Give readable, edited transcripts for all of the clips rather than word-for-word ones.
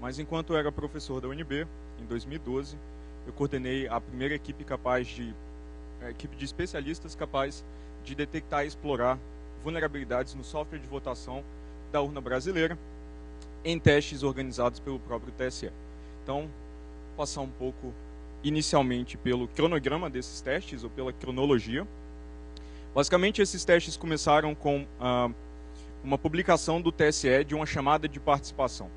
mas enquanto eu era professor da UNB, em 2012, eu coordenei a primeira equipe equipe de especialistas capaz de detectar e explorar vulnerabilidades no software de votação da urna brasileira em testes organizados pelo próprio TSE. Então, vou passar um pouco inicialmente pelo cronograma desses testes, ou pela cronologia. Basicamente, esses testes começaram com uma publicação do TSE de uma chamada de participação.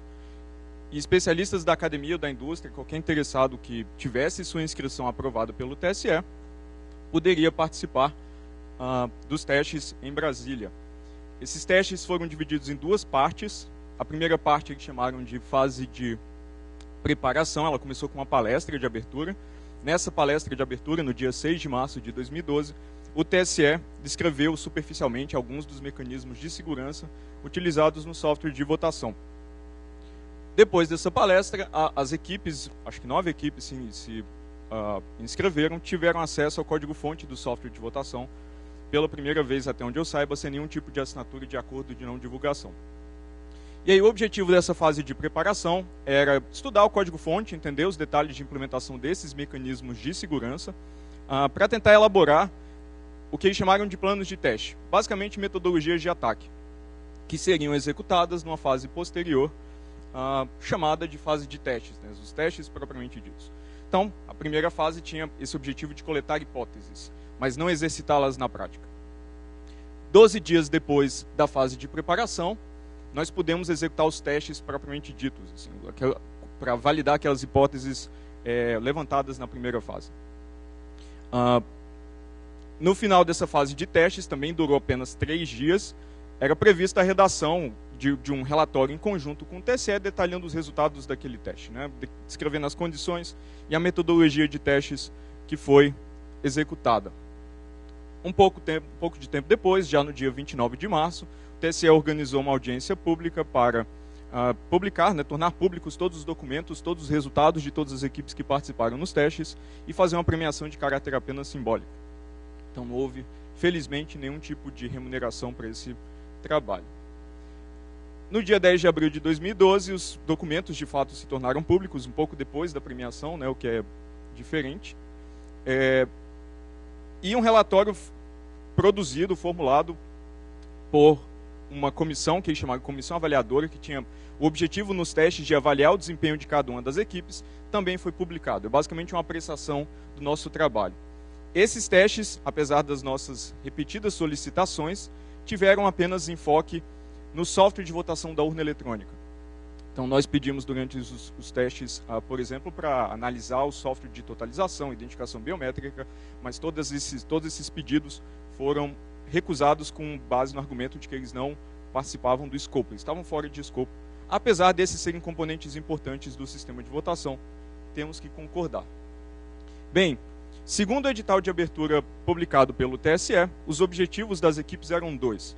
E especialistas da academia ou da indústria, qualquer interessado que tivesse sua inscrição aprovada pelo TSE, poderia participar dos testes em Brasília. Esses testes foram divididos em duas partes. A primeira parte eles chamaram de fase de preparação, ela começou com uma palestra de abertura. Nessa palestra de abertura, no dia 6 de março de 2012, o TSE descreveu superficialmente alguns dos mecanismos de segurança utilizados no software de votação. Depois dessa palestra, as equipes, acho que 9 equipes se inscreveram, tiveram acesso ao código-fonte do software de votação pela primeira vez, até onde eu saiba, sem nenhum tipo de assinatura de acordo de não divulgação. E aí o objetivo dessa fase de preparação era estudar o código-fonte, entender os detalhes de implementação desses mecanismos de segurança, para tentar elaborar o que eles chamaram de planos de teste, basicamente metodologias de ataque, que seriam executadas numa fase posterior, chamada de fase de testes, né, os testes propriamente ditos. Então, a primeira fase tinha esse objetivo de coletar hipóteses, mas não exercitá-las na prática. 12 dias depois da fase de preparação, nós pudemos executar os testes propriamente ditos, assim, para validar aquelas hipóteses levantadas na primeira fase. No final dessa fase de testes, também durou apenas 3 dias, era prevista a redação de um relatório em conjunto com o TSE, detalhando os resultados daquele teste, né, descrevendo as condições e a metodologia de testes que foi executada. Um pouco de tempo depois, já no dia 29 de março, o TSE organizou uma audiência pública para publicar, né, tornar públicos todos os documentos, todos os resultados de todas as equipes que participaram nos testes e fazer uma premiação de caráter apenas simbólico. Então não houve, felizmente, nenhum tipo de remuneração para esse trabalho. No dia 10 de abril de 2012, os documentos de fato se tornaram públicos, um pouco depois da premiação, né, o que é diferente. E um relatório produzido, formulado por uma comissão, que eles chamaram de comissão avaliadora, que tinha o objetivo nos testes de avaliar o desempenho de cada uma das equipes, também foi publicado. É basicamente uma apreciação do nosso trabalho. Esses testes, apesar das nossas repetidas solicitações, tiveram apenas enfoque no software de votação da urna eletrônica. Então, nós pedimos durante os testes, por exemplo, para analisar o software de totalização, identificação biométrica, mas todos esses pedidos foram recusados com base no argumento de que eles não participavam do escopo, eles estavam fora de escopo. Apesar desses serem componentes importantes do sistema de votação, temos que concordar. Bem, segundo o edital de abertura publicado pelo TSE, os objetivos das equipes eram 2.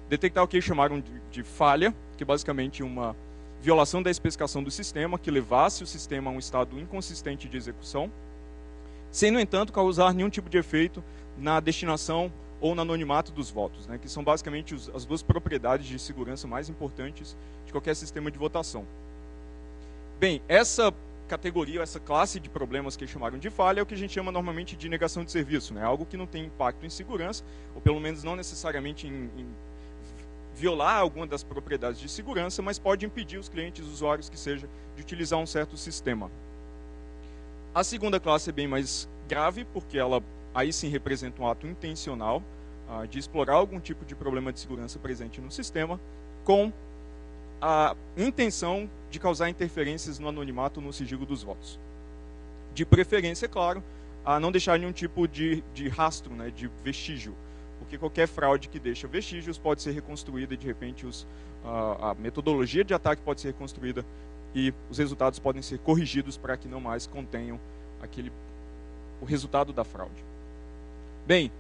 Detectar o que eles chamaram de falha, que é basicamente uma violação da especificação do sistema, que levasse o sistema a um estado inconsistente de execução, sem, no entanto, causar nenhum tipo de efeito na destinação ou no anonimato dos votos, né, que são basicamente as duas propriedades de segurança mais importantes de qualquer sistema de votação. Bem, essa categoria, essa classe de problemas que eles chamaram de falha é o que a gente chama normalmente de negação de serviço, né, algo que não tem impacto em segurança, ou pelo menos não necessariamente em violar alguma das propriedades de segurança, mas pode impedir os clientes, usuários que seja, de utilizar um certo sistema. A segunda classe é bem mais grave, porque ela aí sim representa um ato intencional de explorar algum tipo de problema de segurança presente no sistema, com a intenção de causar interferências no anonimato, no sigilo dos votos. De preferência, é claro, a não deixar nenhum tipo de rastro, né, de vestígio, porque qualquer fraude que deixa vestígios pode ser reconstruída e, de repente, a metodologia de ataque pode ser reconstruída e os resultados podem ser corrigidos para que não mais contenham o resultado da fraude. Bem,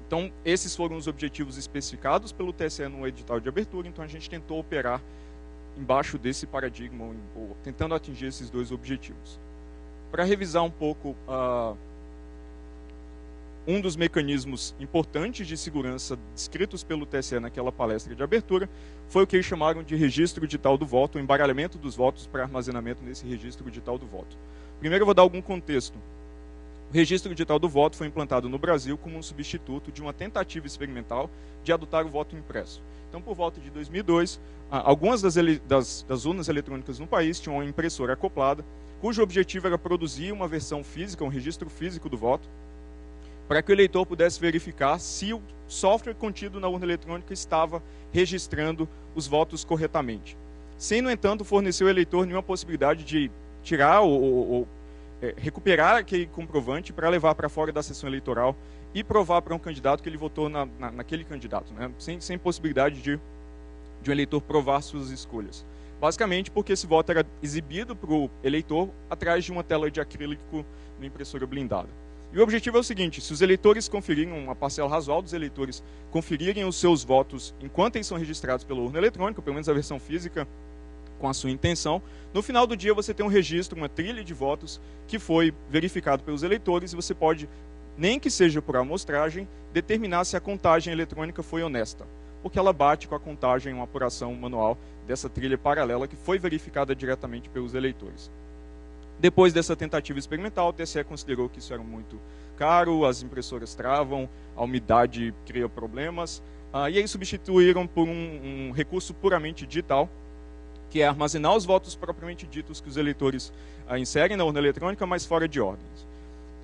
então, esses foram os objetivos especificados pelo TSE no edital de abertura, então a gente tentou operar embaixo desse paradigma, ou tentando atingir esses 2 objetivos. Para revisar um pouco um dos mecanismos importantes de segurança descritos pelo TSE naquela palestra de abertura foi o que eles chamaram de registro digital do voto, o embaralhamento dos votos para armazenamento nesse registro digital do voto. Primeiro eu vou dar algum contexto. O registro digital do voto foi implantado no Brasil como um substituto de uma tentativa experimental de adotar o voto impresso. Então, por volta de 2002, algumas das urnas eletrônicas no país tinham uma impressora acoplada, cujo objetivo era produzir uma versão física, um registro físico do voto, para que o eleitor pudesse verificar se o software contido na urna eletrônica estava registrando os votos corretamente. Sem, no entanto, fornecer ao eleitor nenhuma possibilidade de tirar ou recuperar aquele comprovante para levar para fora da sessão eleitoral e provar para um candidato que ele votou naquele candidato, né? Sem possibilidade de um eleitor provar suas escolhas. Basicamente porque esse voto era exibido para o eleitor atrás de uma tela de acrílico na impressora blindada. E o objetivo é o seguinte: se os eleitores conferirem, uma parcela razoável dos eleitores conferirem os seus votos enquanto eles são registrados pela urna eletrônica, pelo menos a versão física, com a sua intenção, no final do dia você tem um registro, uma trilha de votos que foi verificado pelos eleitores e você pode, nem que seja por amostragem, determinar se a contagem eletrônica foi honesta, porque ela bate com a contagem, uma apuração manual dessa trilha paralela que foi verificada diretamente pelos eleitores. Depois dessa tentativa experimental, o TSE considerou que isso era muito caro, as impressoras travam, a umidade cria problemas, e aí substituíram por um recurso puramente digital, que é armazenar os votos propriamente ditos que os eleitores inserem na urna eletrônica, mas fora de ordens.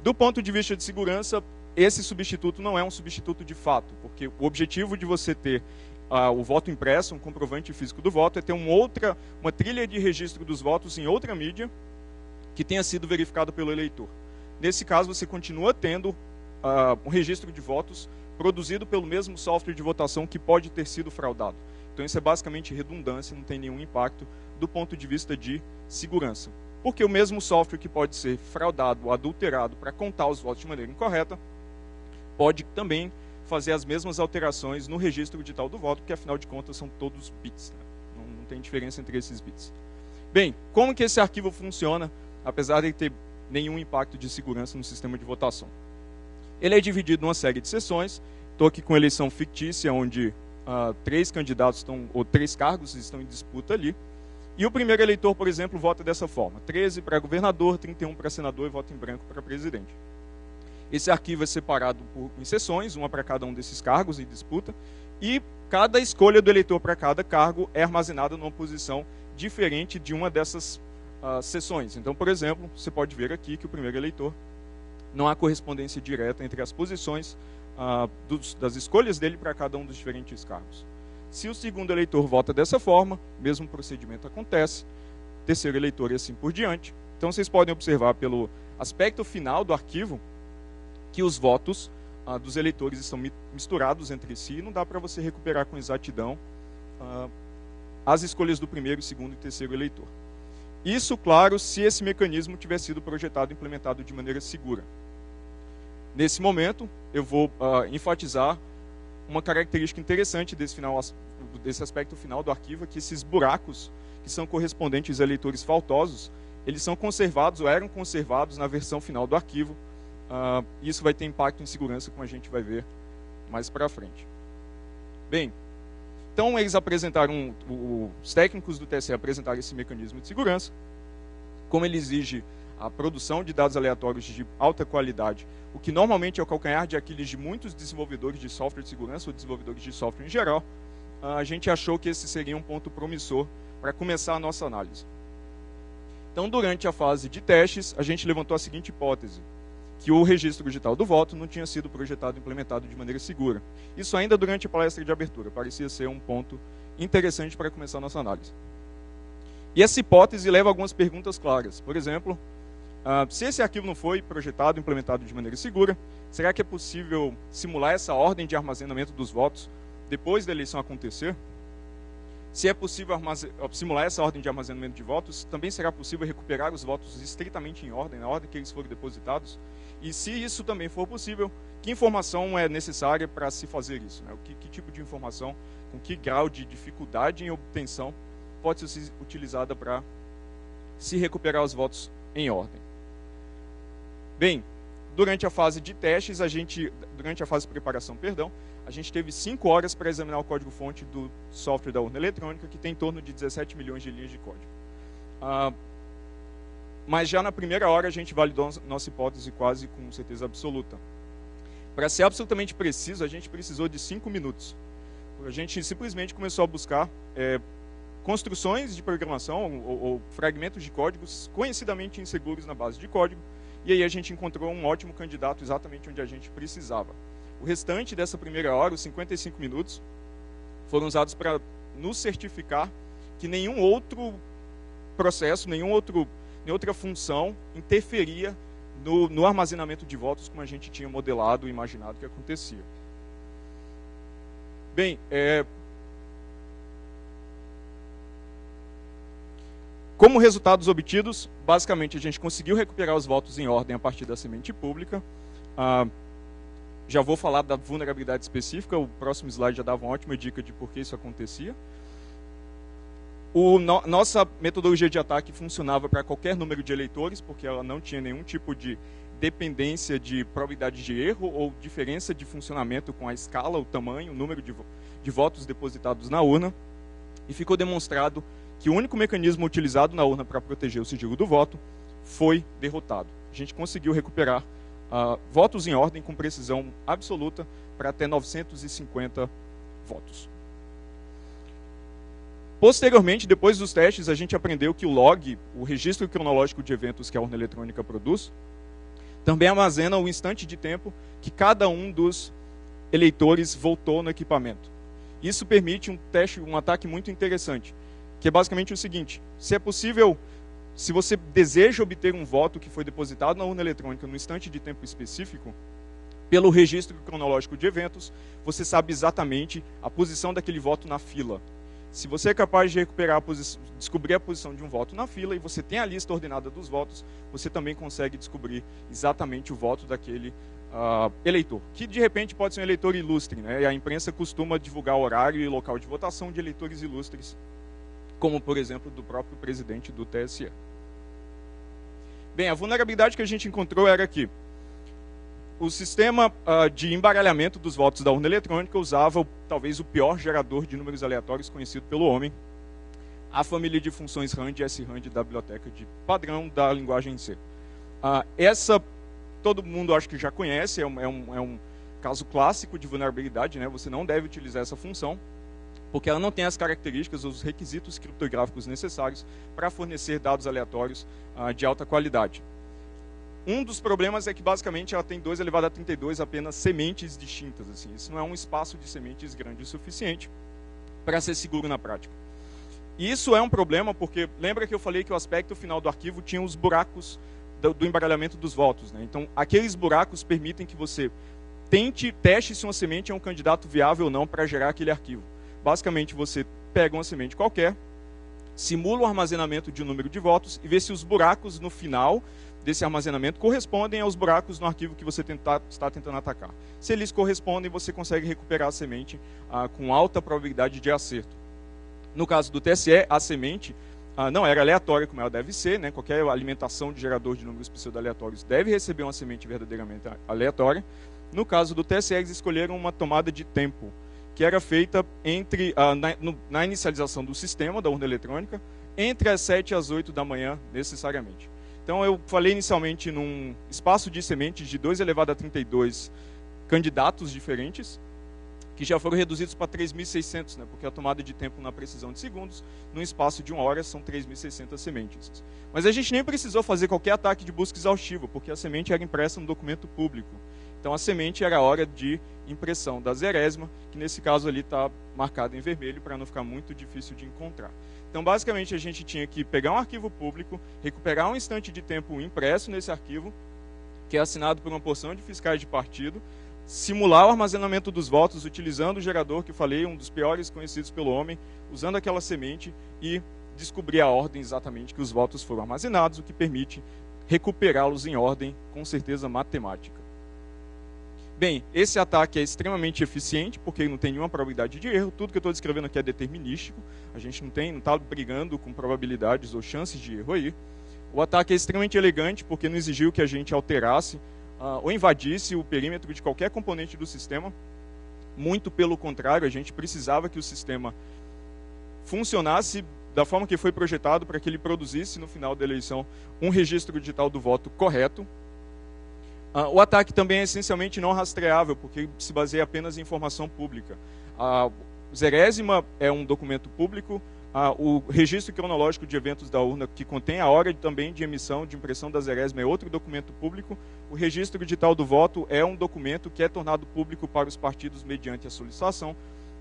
Do ponto de vista de segurança, esse substituto não é um substituto de fato, porque o objetivo de você ter o voto impresso, um comprovante físico do voto, é ter uma trilha de registro dos votos em outra mídia que tenha sido verificado pelo eleitor. Nesse caso, você continua tendo um registro de votos produzido pelo mesmo software de votação que pode ter sido fraudado. Então isso é basicamente redundância, não tem nenhum impacto do ponto de vista de segurança. Porque o mesmo software que pode ser fraudado ou adulterado para contar os votos de maneira incorreta, pode também fazer as mesmas alterações no registro digital do voto, porque afinal de contas são todos bits, né? Não tem diferença entre esses bits. Bem, como que esse arquivo funciona, apesar de ter nenhum impacto de segurança no sistema de votação? Ele é dividido em uma série de sessões. Estou aqui com eleição fictícia, onde 3 candidatos ou 3 cargos estão em disputa ali. E o primeiro eleitor, por exemplo, vota dessa forma: 13 para governador, 31 para senador e voto em branco para presidente. Esse arquivo é separado em sessões, uma para cada um desses cargos em disputa, e cada escolha do eleitor para cada cargo é armazenada numa posição diferente de uma dessas sessões. Então, por exemplo, você pode ver aqui que o primeiro eleitor, não há correspondência direta entre as posições das escolhas dele para cada um dos diferentes cargos. Se o segundo eleitor vota dessa forma, mesmo procedimento acontece, terceiro eleitor e assim por diante. Então vocês podem observar pelo aspecto final do arquivo que os votos dos eleitores estão misturados entre si e não dá para você recuperar com exatidão as escolhas do primeiro, segundo e terceiro eleitor. Isso, claro, se esse mecanismo tiver sido projetado e implementado de maneira segura. Nesse momento, eu vou enfatizar uma característica interessante desse aspecto final do arquivo, que esses buracos, que são correspondentes a eleitores faltosos, eles são conservados ou eram conservados na versão final do arquivo. Isso vai ter impacto em segurança, como a gente vai ver mais para frente. Bem, então eles apresentaram, os técnicos do TSE apresentaram esse mecanismo de segurança, como ele exige a produção de dados aleatórios de alta qualidade, o que normalmente é o calcanhar de Aquiles de muitos desenvolvedores de software de segurança ou desenvolvedores de software em geral. A gente achou que esse seria um ponto promissor para começar a nossa análise. Então, durante a fase de testes, a gente levantou a seguinte hipótese: que o registro digital do voto não tinha sido projetado e implementado de maneira segura. Isso ainda durante a palestra de abertura, parecia ser um ponto interessante para começar a nossa análise. E essa hipótese leva a algumas perguntas claras. Por exemplo, se esse arquivo não foi projetado e implementado de maneira segura, será que é possível simular essa ordem de armazenamento dos votos depois da eleição acontecer? Se é possível simular essa ordem de armazenamento de votos, também será possível recuperar os votos estritamente em ordem, na ordem que eles foram depositados? E se isso também for possível, que informação é necessária para se fazer isso, né? Que tipo de informação, com que grau de dificuldade em obtenção pode ser utilizada para se recuperar os votos em ordem? Bem, durante a fase de testes, durante a fase de preparação, a gente teve 5 horas para examinar o código-fonte do software da urna eletrônica, que tem em torno de 17 milhões de linhas de código. Mas já na primeira hora a gente validou nossa hipótese quase com certeza absoluta. Para ser absolutamente preciso, a gente precisou de 5 minutos. A gente simplesmente começou a buscar construções de programação ou fragmentos de códigos conhecidamente inseguros na base de código, e aí a gente encontrou um ótimo candidato exatamente onde a gente precisava. O restante dessa primeira hora, os 55 minutos, foram usados para nos certificar que nenhum outro processo, nenhuma outra função interferia no armazenamento de votos como a gente tinha modelado e imaginado que acontecia. Bem, como resultados obtidos, basicamente a gente conseguiu recuperar os votos em ordem a partir da semente pública. Já vou falar da vulnerabilidade específica, o próximo slide já dava uma ótima dica de por que isso acontecia. Nossa metodologia de ataque funcionava para qualquer número de eleitores, porque ela não tinha nenhum tipo de dependência de probabilidade de erro ou diferença de funcionamento com a escala, o tamanho, o número de votos depositados na urna. E ficou demonstrado que o único mecanismo utilizado na urna para proteger o sigilo do voto foi derrotado. A gente conseguiu recuperar votos em ordem com precisão absoluta para até 950 votos. Posteriormente, depois dos testes, a gente aprendeu que o log, o registro cronológico de eventos que a urna eletrônica produz, também armazena o instante de tempo que cada um dos eleitores votou no equipamento. Isso permite um ataque muito interessante, que é basicamente o seguinte: se é possível, se você deseja obter um voto que foi depositado na urna eletrônica no instante de tempo específico, pelo registro cronológico de eventos, você sabe exatamente a posição daquele voto na fila. Se você é capaz de descobrir a posição de um voto na fila e você tem a lista ordenada dos votos, você também consegue descobrir exatamente o voto daquele eleitor, que de repente pode ser um eleitor ilustre, né? E a imprensa costuma divulgar horário e local de votação de eleitores ilustres, como, por exemplo, do próprio presidente do TSE. Bem, a vulnerabilidade que a gente encontrou era que o sistema de embaralhamento dos votos da urna eletrônica usava talvez o pior gerador de números aleatórios conhecido pelo homem, a família de funções RAND e SRAND da biblioteca de padrão da linguagem C. Essa todo mundo acho que já conhece, é um caso clássico de vulnerabilidade, né? Você não deve utilizar essa função, porque ela não tem as características ou os requisitos criptográficos necessários para fornecer dados aleatórios de alta qualidade. Um dos problemas é que, basicamente, ela tem 2 elevado a 32 apenas sementes distintas. Assim. Isso não é um espaço de sementes grande o suficiente para ser seguro na prática. E isso é um problema porque, lembra que eu falei que o aspecto final do arquivo tinha os buracos do embaralhamento dos votos. Né? Então, aqueles buracos permitem que você teste se uma semente é um candidato viável ou não para gerar aquele arquivo. Basicamente, você pega uma semente qualquer, simula o armazenamento de um número de votos e vê se os buracos no final desse armazenamento correspondem aos buracos no arquivo que você está tentando atacar. Se eles correspondem, você consegue recuperar a semente com alta probabilidade de acerto. No caso do TSE, a semente não era aleatória, como ela deve ser, né? Qualquer alimentação de gerador de números pseudo-aleatórios deve receber uma semente verdadeiramente aleatória. No caso do TSE, eles escolheram uma tomada de tempo, que era feita na inicialização do sistema, da urna eletrônica, entre as 7 e as 8 da manhã, necessariamente. Então, eu falei inicialmente num espaço de sementes de 2 elevado a 32 candidatos diferentes, que já foram reduzidos para 3.600, né, porque a tomada de tempo na precisão de segundos, num espaço de 1 hora, são 3.600 sementes. Mas a gente nem precisou fazer qualquer ataque de busca exaustivo, porque a semente era impressa no documento público. Então, a semente era a hora de impressão da zerésima, que nesse caso ali está marcada em vermelho, para não ficar muito difícil de encontrar. Então, basicamente, a gente tinha que pegar um arquivo público, recuperar um instante de tempo impresso nesse arquivo, que é assinado por uma porção de fiscais de partido, simular o armazenamento dos votos utilizando o gerador que eu falei, um dos piores conhecidos pelo homem, usando aquela semente e descobrir a ordem exatamente que os votos foram armazenados, o que permite recuperá-los em ordem, com certeza matemática. Bem, esse ataque é extremamente eficiente, porque ele não tem nenhuma probabilidade de erro. Tudo que eu estou descrevendo aqui é determinístico. A gente não está brigando com probabilidades ou chances de erro aí. O ataque é extremamente elegante, porque não exigiu que a gente alterasse ou invadisse o perímetro de qualquer componente do sistema. Muito pelo contrário, a gente precisava que o sistema funcionasse da forma que foi projetado para que ele produzisse no final da eleição um registro digital do voto correto. O ataque também é essencialmente não rastreável, porque se baseia apenas em informação pública. A Zerésima é um documento público, o registro cronológico de eventos da urna, que contém a hora também de emissão, de impressão da Zerésima, é outro documento público. O registro digital do voto é um documento que é tornado público para os partidos mediante a solicitação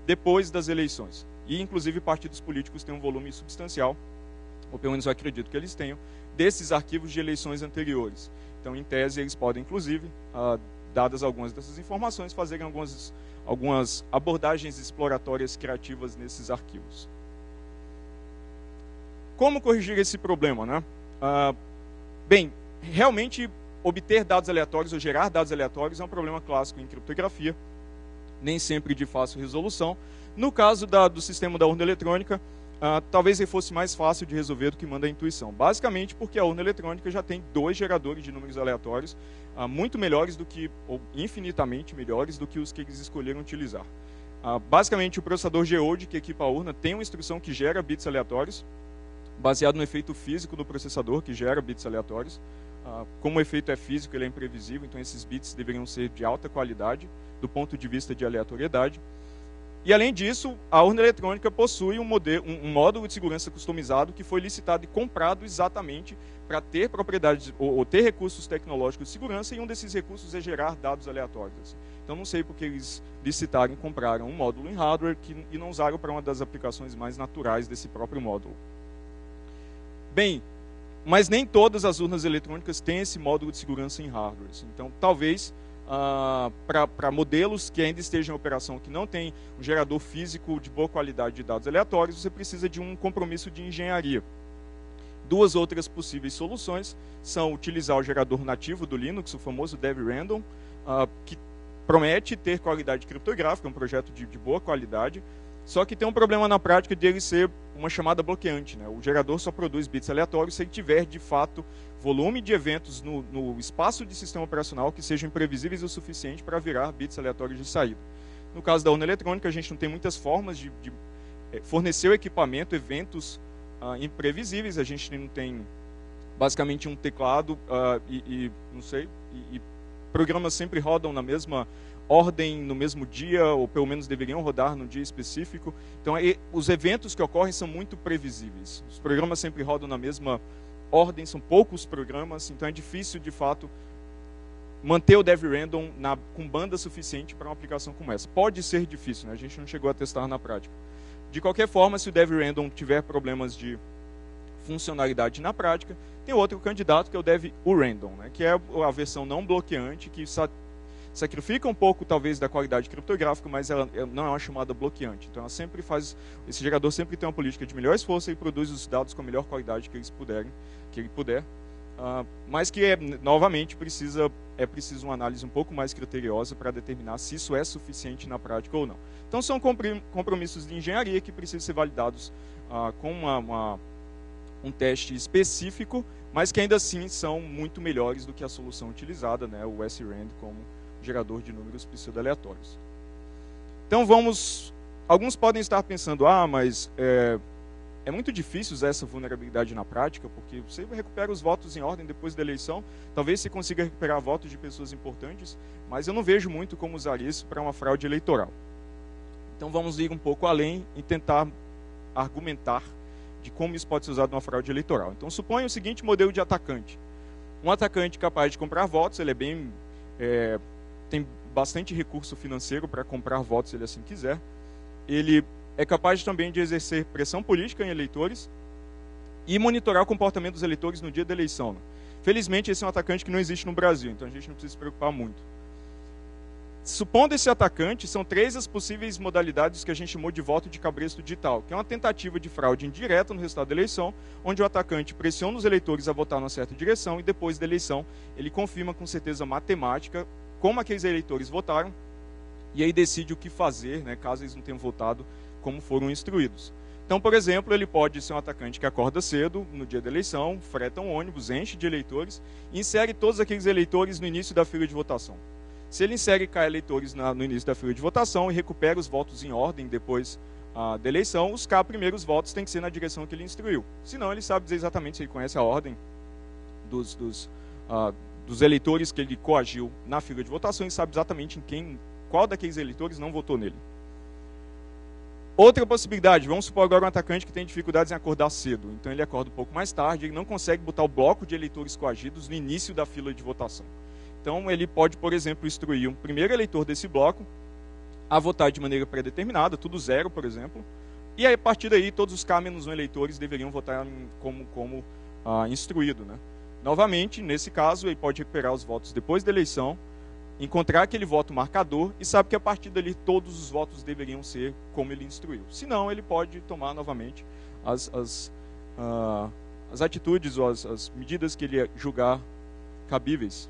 depois das eleições. E, inclusive, partidos políticos têm um volume substancial, ou pelo menos eu acredito que eles tenham, desses arquivos de eleições anteriores. Então, em tese, eles podem, inclusive, dadas algumas dessas informações, fazerem algumas abordagens exploratórias criativas nesses arquivos. Como corrigir esse problema, né? Bem, realmente, obter dados aleatórios ou gerar dados aleatórios é um problema clássico em criptografia, nem sempre de fácil resolução. No caso do sistema da urna eletrônica, talvez ele fosse mais fácil de resolver do que manda a intuição. Basicamente porque a urna eletrônica já tem 2 geradores de números aleatórios, muito melhores do que, ou infinitamente melhores do que os que eles escolheram utilizar. Basicamente, o processador Geode que equipa a urna tem uma instrução que gera bits aleatórios, baseado no efeito físico do processador que gera bits aleatórios. Como o efeito é físico, ele é imprevisível, então esses bits deveriam ser de alta qualidade do ponto de vista de aleatoriedade. E, além disso, a urna eletrônica possui um módulo de segurança customizado que foi licitado e comprado exatamente para ter propriedades ou ter recursos tecnológicos de segurança, e um desses recursos é gerar dados aleatórios. Assim. Então, não sei porque eles licitaram e compraram um módulo em hardware e não usaram para uma das aplicações mais naturais desse próprio módulo. Bem, mas nem todas as urnas eletrônicas têm esse módulo de segurança em hardware. Assim. Então, talvez, para modelos que ainda estejam em operação, que não tem um gerador físico de boa qualidade de dados aleatórios, você precisa de um compromisso de engenharia. 2 outras possíveis soluções são utilizar o gerador nativo do Linux, o famoso DevRandom, que promete ter qualidade criptográfica, é um projeto de boa qualidade, só que tem um problema na prática de ele ser uma chamada bloqueante, né? O gerador só produz bits aleatórios se ele tiver, de fato, volume de eventos no espaço de sistema operacional que sejam imprevisíveis o suficiente para virar bits aleatórios de saída. No caso da urna eletrônica, a gente não tem muitas formas de fornecer o equipamento, eventos imprevisíveis. A gente não tem, basicamente, um teclado não sei, e programas sempre rodam na mesma ordem no mesmo dia, ou pelo menos deveriam rodar num dia específico. Então, os eventos que ocorrem são muito previsíveis. Os programas sempre rodam na mesma ordem, são poucos programas, então é difícil, de fato, manter o DevRandom com banda suficiente para uma aplicação como essa. Pode ser difícil, né? A gente não chegou a testar na prática. De qualquer forma, se o DevRandom tiver problemas de funcionalidade na prática, tem outro candidato, que é o DevUrandom, né? Que é a versão não bloqueante, que sacrifica um pouco, talvez, da qualidade criptográfica, mas ela não é uma chamada bloqueante. Então, esse gerador sempre tem uma política de melhor esforço e produz os dados com a melhor qualidade que ele puder, mas que, novamente, é preciso uma análise um pouco mais criteriosa para determinar se isso é suficiente na prática ou não. Então, são compromissos de engenharia que precisam ser validados com um teste específico, mas que ainda assim são muito melhores do que a solução utilizada, né, o SRAND, como gerador de números pseudo-aleatórios. Então, alguns podem estar pensando, mas é muito difícil usar essa vulnerabilidade na prática, porque você recupera os votos em ordem depois da eleição, talvez você consiga recuperar votos de pessoas importantes, mas eu não vejo muito como usar isso para uma fraude eleitoral. Então, vamos ir um pouco além e tentar argumentar de como isso pode ser usado numa fraude eleitoral. Então, suponha o seguinte modelo de atacante. Um atacante capaz de comprar votos, ele tem bastante recurso financeiro para comprar votos, se ele assim quiser. Ele é capaz também de exercer pressão política em eleitores e monitorar o comportamento dos eleitores no dia da eleição. Né? Felizmente, esse é um atacante que não existe no Brasil, então a gente não precisa se preocupar muito. Supondo esse atacante, são 3 as possíveis modalidades que a gente chamou de voto de cabresto digital, que é uma tentativa de fraude indireta no resultado da eleição, onde o atacante pressiona os eleitores a votar numa certa direção e depois da eleição ele confirma com certeza matemática como aqueles eleitores votaram e aí decide o que fazer, né, caso eles não tenham votado como foram instruídos. Então, por exemplo, ele pode ser um atacante que acorda cedo no dia da eleição, freta um ônibus, enche de eleitores e insere todos aqueles eleitores no início da fila de votação. Se ele insere K eleitores no início da fila de votação e recupera os votos em ordem depois da eleição, os K primeiros votos têm que ser na direção que ele instruiu. Senão, ele sabe dizer exatamente, se ele conhece a ordem dos eleitores que ele coagiu na fila de votação, ele sabe exatamente qual daqueles eleitores não votou nele. Outra possibilidade, vamos supor agora um atacante que tem dificuldades em acordar cedo. Então ele acorda um pouco mais tarde, ele não consegue botar o bloco de eleitores coagidos no início da fila de votação. Então ele pode, por exemplo, instruir um primeiro eleitor desse bloco a votar de maneira pré-determinada, tudo zero, por exemplo. E aí, a partir daí, todos os K-1 eleitores deveriam votar como instruído, né? Novamente, nesse caso, ele pode recuperar os votos depois da eleição, encontrar aquele voto marcador e sabe que a partir dali todos os votos deveriam ser como ele instruiu. Se não, ele pode tomar novamente as atitudes ou as medidas que ele julgar cabíveis.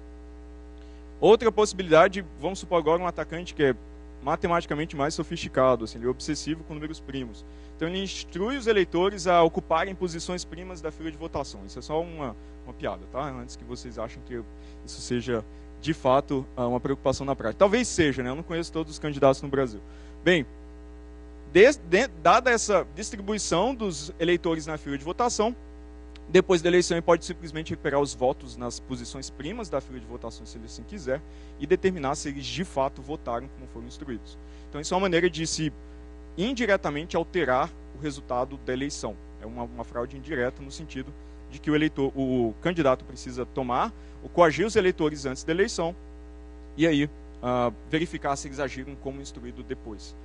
Outra possibilidade, vamos supor agora um atacante que é matematicamente mais sofisticado, assim, ele é obsessivo com números primos. Então ele instrui os eleitores a ocuparem posições primas da fila de votação. Isso é só uma piada, tá? Antes que vocês achem que isso seja de fato uma preocupação na prática. Talvez seja, né? Eu não conheço todos os candidatos no Brasil. Bem, dada essa distribuição dos eleitores na fila de votação, depois da eleição ele pode simplesmente recuperar os votos nas posições primas da fila de votação, se ele assim quiser, e determinar se eles de fato votaram como foram instruídos. Então isso é uma maneira de se indiretamente alterar o resultado da eleição. É uma fraude indireta no sentido de que o candidato precisa coagir os eleitores antes da eleição e aí verificar se eles agiram como instruído depois.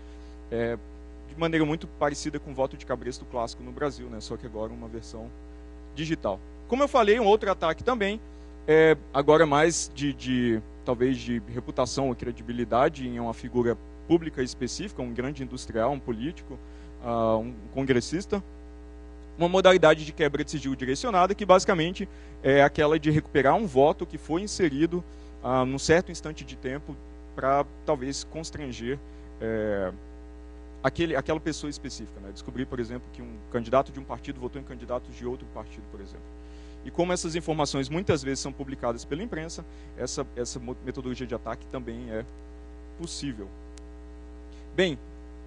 De maneira muito parecida com o voto de cabresto clássico no Brasil, né? Só que agora uma versão digital. Como eu falei, um outro ataque também, agora mais talvez de reputação ou credibilidade em uma figura pública específica, um grande industrial, um político, um congressista, uma modalidade de quebra de sigilo direcionada que basicamente é aquela de recuperar um voto que foi inserido num certo instante de tempo para talvez constranger aquela pessoa específica, né? Descobrir, por exemplo, que um candidato de um partido votou em candidatos de outro partido, por exemplo. E como essas informações muitas vezes são publicadas pela imprensa, essa metodologia de ataque também é possível. Bem,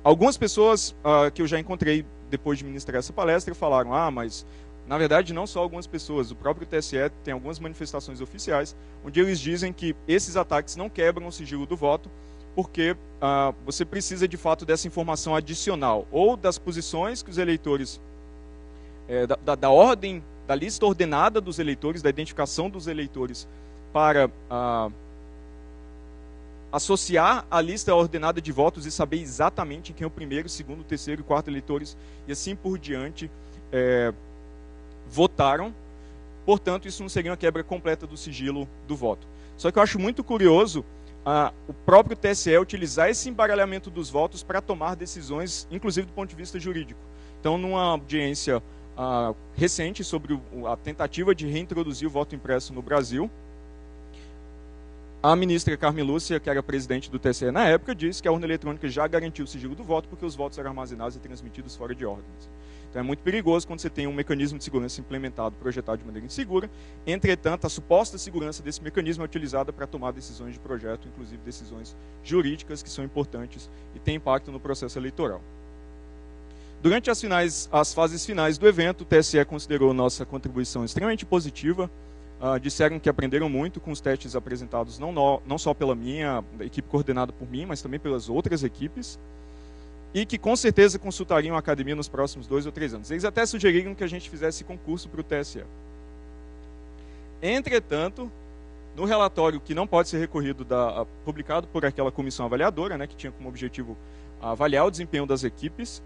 algumas pessoas que eu já encontrei depois de ministrar essa palestra falaram, mas na verdade não só algumas pessoas, o próprio TSE tem algumas manifestações oficiais onde eles dizem que esses ataques não quebram o sigilo do voto porque você precisa de fato dessa informação adicional ou das posições que os eleitores, da ordem, da lista ordenada dos eleitores, da identificação dos eleitores para associar a lista ordenada de votos e saber exatamente quem é o primeiro, segundo, terceiro e quarto eleitores e assim por diante votaram. Portanto, isso não seria uma quebra completa do sigilo do voto. Só que eu acho muito curioso o próprio TSE utilizar esse embaralhamento dos votos para tomar decisões, inclusive do ponto de vista jurídico. Então, numa audiência recente sobre a tentativa de reintroduzir o voto impresso no Brasil, a ministra Carmen Lúcia, que era presidente do TSE na época, disse que a urna eletrônica já garantiu o sigilo do voto porque os votos eram armazenados e transmitidos fora de ordens. Então é muito perigoso quando você tem um mecanismo de segurança implementado, projetado de maneira insegura. Entretanto, a suposta segurança desse mecanismo é utilizada para tomar decisões de projeto, inclusive decisões jurídicas que são importantes e têm impacto no processo eleitoral. Durante as fases finais do evento, o TSE considerou nossa contribuição extremamente positiva. Disseram que aprenderam muito com os testes apresentados não só pela minha equipe coordenada por mim, mas também pelas outras equipes, e que com certeza consultariam a academia nos próximos 2 ou 3 anos. Eles até sugeriram que a gente fizesse concurso para o TSE. Entretanto, no relatório que não pode ser recorrido, publicado por aquela comissão avaliadora, né, que tinha como objetivo avaliar o desempenho das equipes,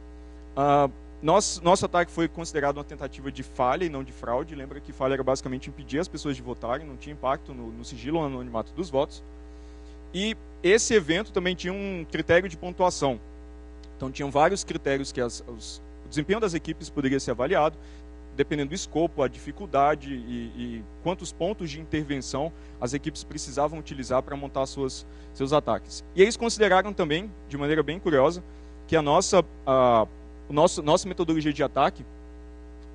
nosso ataque foi considerado uma tentativa de falha e não de fraude. Lembra que falha era basicamente impedir as pessoas de votarem, não tinha impacto no sigilo ou no anonimato dos votos. E esse evento também tinha um critério de pontuação. Então, tinham vários critérios que o desempenho das equipes poderia ser avaliado, dependendo do escopo, a dificuldade e quantos pontos de intervenção as equipes precisavam utilizar para montar seus ataques. E eles consideraram também, de maneira bem curiosa, que a nossa nossa metodologia de ataque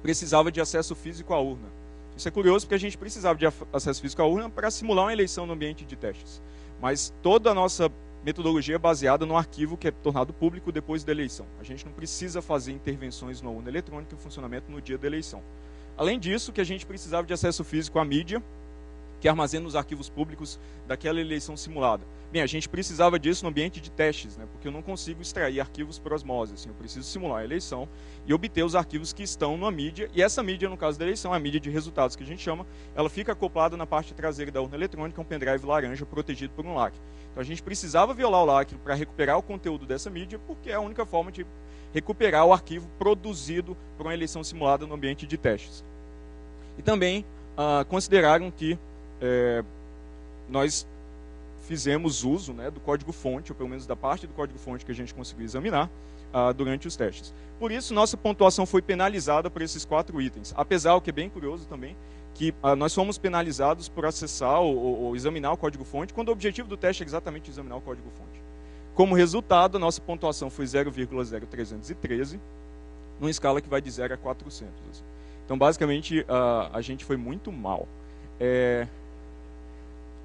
precisava de acesso físico à urna. Isso é curioso porque a gente precisava de acesso físico à urna para simular uma eleição no ambiente de testes. Mas toda a nossa metodologia é baseada no arquivo que é tornado público depois da eleição. A gente não precisa fazer intervenções na urna eletrônica em funcionamento no dia da eleição. Além disso, que a gente precisava de acesso físico à mídia, que armazena os arquivos públicos daquela eleição simulada. Bem, a gente precisava disso no ambiente de testes, né, porque eu não consigo extrair arquivos por osmose. Assim, eu preciso simular a eleição e obter os arquivos que estão na mídia. E essa mídia, no caso da eleição, é a mídia de resultados que a gente chama, ela fica acoplada na parte traseira da urna eletrônica, um pendrive laranja protegido por um lacre. Então a gente precisava violar o lacre para recuperar o conteúdo dessa mídia, porque é a única forma de recuperar o arquivo produzido por uma eleição simulada no ambiente de testes. E também consideraram que nós fizemos uso, né, do código-fonte, ou pelo menos da parte do código-fonte que a gente conseguiu examinar durante os testes. Por isso, nossa pontuação foi penalizada por esses 4 itens. Apesar, o que é bem curioso também, que nós fomos penalizados por acessar ou examinar o código-fonte, quando o objetivo do teste é exatamente examinar o código-fonte. Como resultado, a nossa pontuação foi 0,0313, numa escala que vai de 0 a 400. Assim. Então, basicamente, a gente foi muito mal.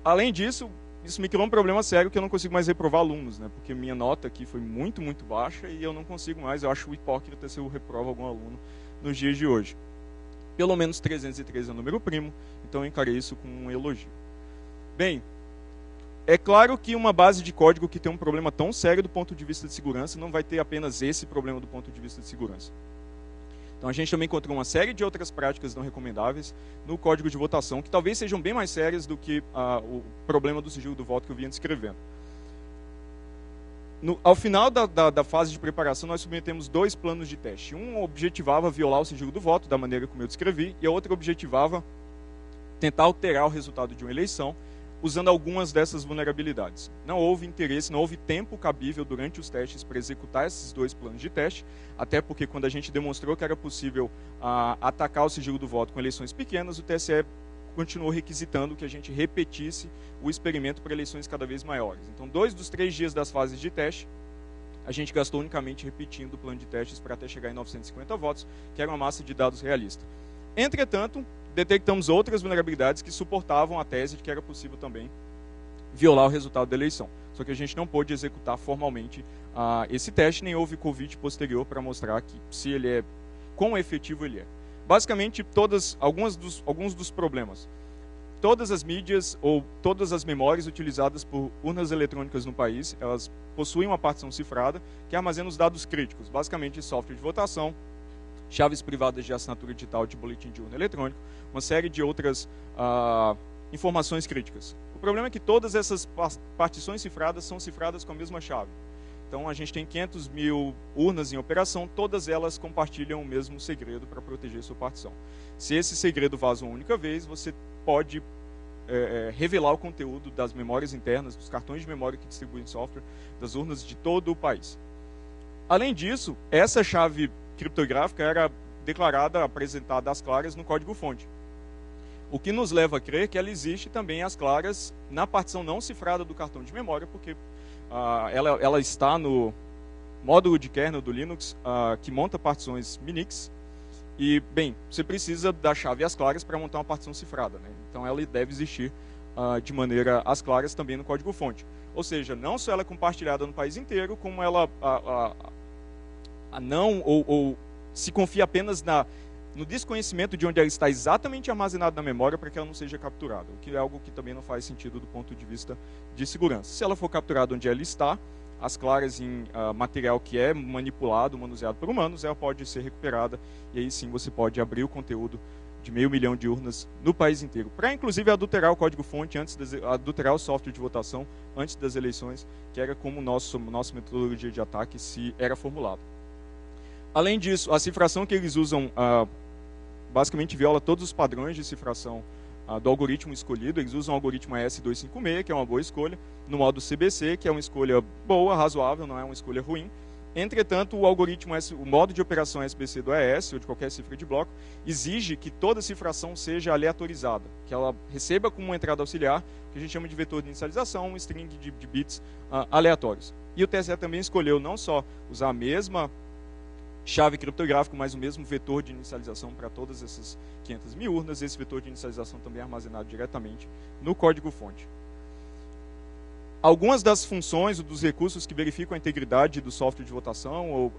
Além disso, isso me criou um problema sério que eu não consigo mais reprovar alunos, né? Porque minha nota aqui foi muito, muito baixa e eu não consigo mais, eu acho hipócrita se eu reprovo algum aluno nos dias de hoje. Pelo menos 313 é um número primo, então eu encarei isso com um elogio. Bem, é claro que uma base de código que tem um problema tão sério do ponto de vista de segurança não vai ter apenas esse problema do ponto de vista de segurança. Então a gente também encontrou uma série de outras práticas não recomendáveis no código de votação, que talvez sejam bem mais sérias do que o problema do sigilo do voto que eu vinha descrevendo. Ao final da fase de preparação, nós submetemos 2 planos de teste. Um objetivava violar o sigilo do voto, da maneira como eu descrevi, e a outra objetivava tentar alterar o resultado de uma eleição, usando algumas dessas vulnerabilidades. Não houve interesse, não houve tempo cabível durante os testes para executar esses 2 planos de teste, até porque quando a gente demonstrou que era possível atacar o sigilo do voto com eleições pequenas, o TSE continuou requisitando que a gente repetisse o experimento para eleições cada vez maiores. Então, 2 dos 3 dias das fases de teste, a gente gastou unicamente repetindo o plano de testes para até chegar em 950 votos, que era uma massa de dados realista. Entretanto, detectamos outras vulnerabilidades que suportavam a tese de que era possível também violar o resultado da eleição. Só que a gente não pôde executar formalmente esse teste, nem houve convite posterior para mostrar que se ele é, quão efetivo ele é. Basicamente, alguns dos problemas. Todas as mídias ou todas as memórias utilizadas por urnas eletrônicas no país, elas possuem uma partição cifrada que armazena os dados críticos, basicamente software de votação, chaves privadas de assinatura digital de boletim de urna eletrônico, uma série de outras informações críticas. O problema é que todas essas partições cifradas são cifradas com a mesma chave. Então, a gente tem 500 mil urnas em operação, todas elas compartilham o mesmo segredo para proteger sua partição. Se esse segredo vaza uma única vez, você pode revelar o conteúdo das memórias internas, dos cartões de memória que distribuem software, das urnas de todo o país. Além disso, essa chave criptográfica era declarada, apresentada às claras no código-fonte. O que nos leva a crer que ela existe também às claras na partição não cifrada do cartão de memória, porque ela está no módulo de kernel do Linux que monta partições Minix. E, bem, você precisa da chave às claras para montar uma partição cifrada, né? Então ela deve existir de maneira às claras também no código-fonte. Ou seja, não só ela é compartilhada no país inteiro, como ela não ou se confia apenas no desconhecimento de onde ela está exatamente armazenada na memória para que ela não seja capturada, o que é algo que também não faz sentido do ponto de vista de segurança. Se ela for capturada onde ela está, as claras em material que é manipulado, manuseado por humanos, ela pode ser recuperada e aí sim você pode abrir o conteúdo de 500 mil de urnas no país inteiro, para inclusive adulterar o código-fonte, adulterar o software de votação antes das eleições, que era como nossa metodologia de ataque se era formulada. Além disso, a cifração que eles usam basicamente viola todos os padrões de cifração do algoritmo escolhido. Eles usam o algoritmo AES-256, que é uma boa escolha, no modo CBC, que é uma escolha boa, razoável, não é uma escolha ruim. Entretanto, o modo de operação SBC do AES, ou de qualquer cifra de bloco, exige que toda cifração seja aleatorizada, que ela receba como entrada auxiliar, que a gente chama de vetor de inicialização, um string de bits aleatórios. E o TSE também escolheu não só usar a mesma chave criptográfico, mais o mesmo vetor de inicialização para todas essas 500.000 urnas. Esse vetor de inicialização também é armazenado diretamente no código-fonte. Algumas das funções ou dos recursos que verificam a integridade do software de votação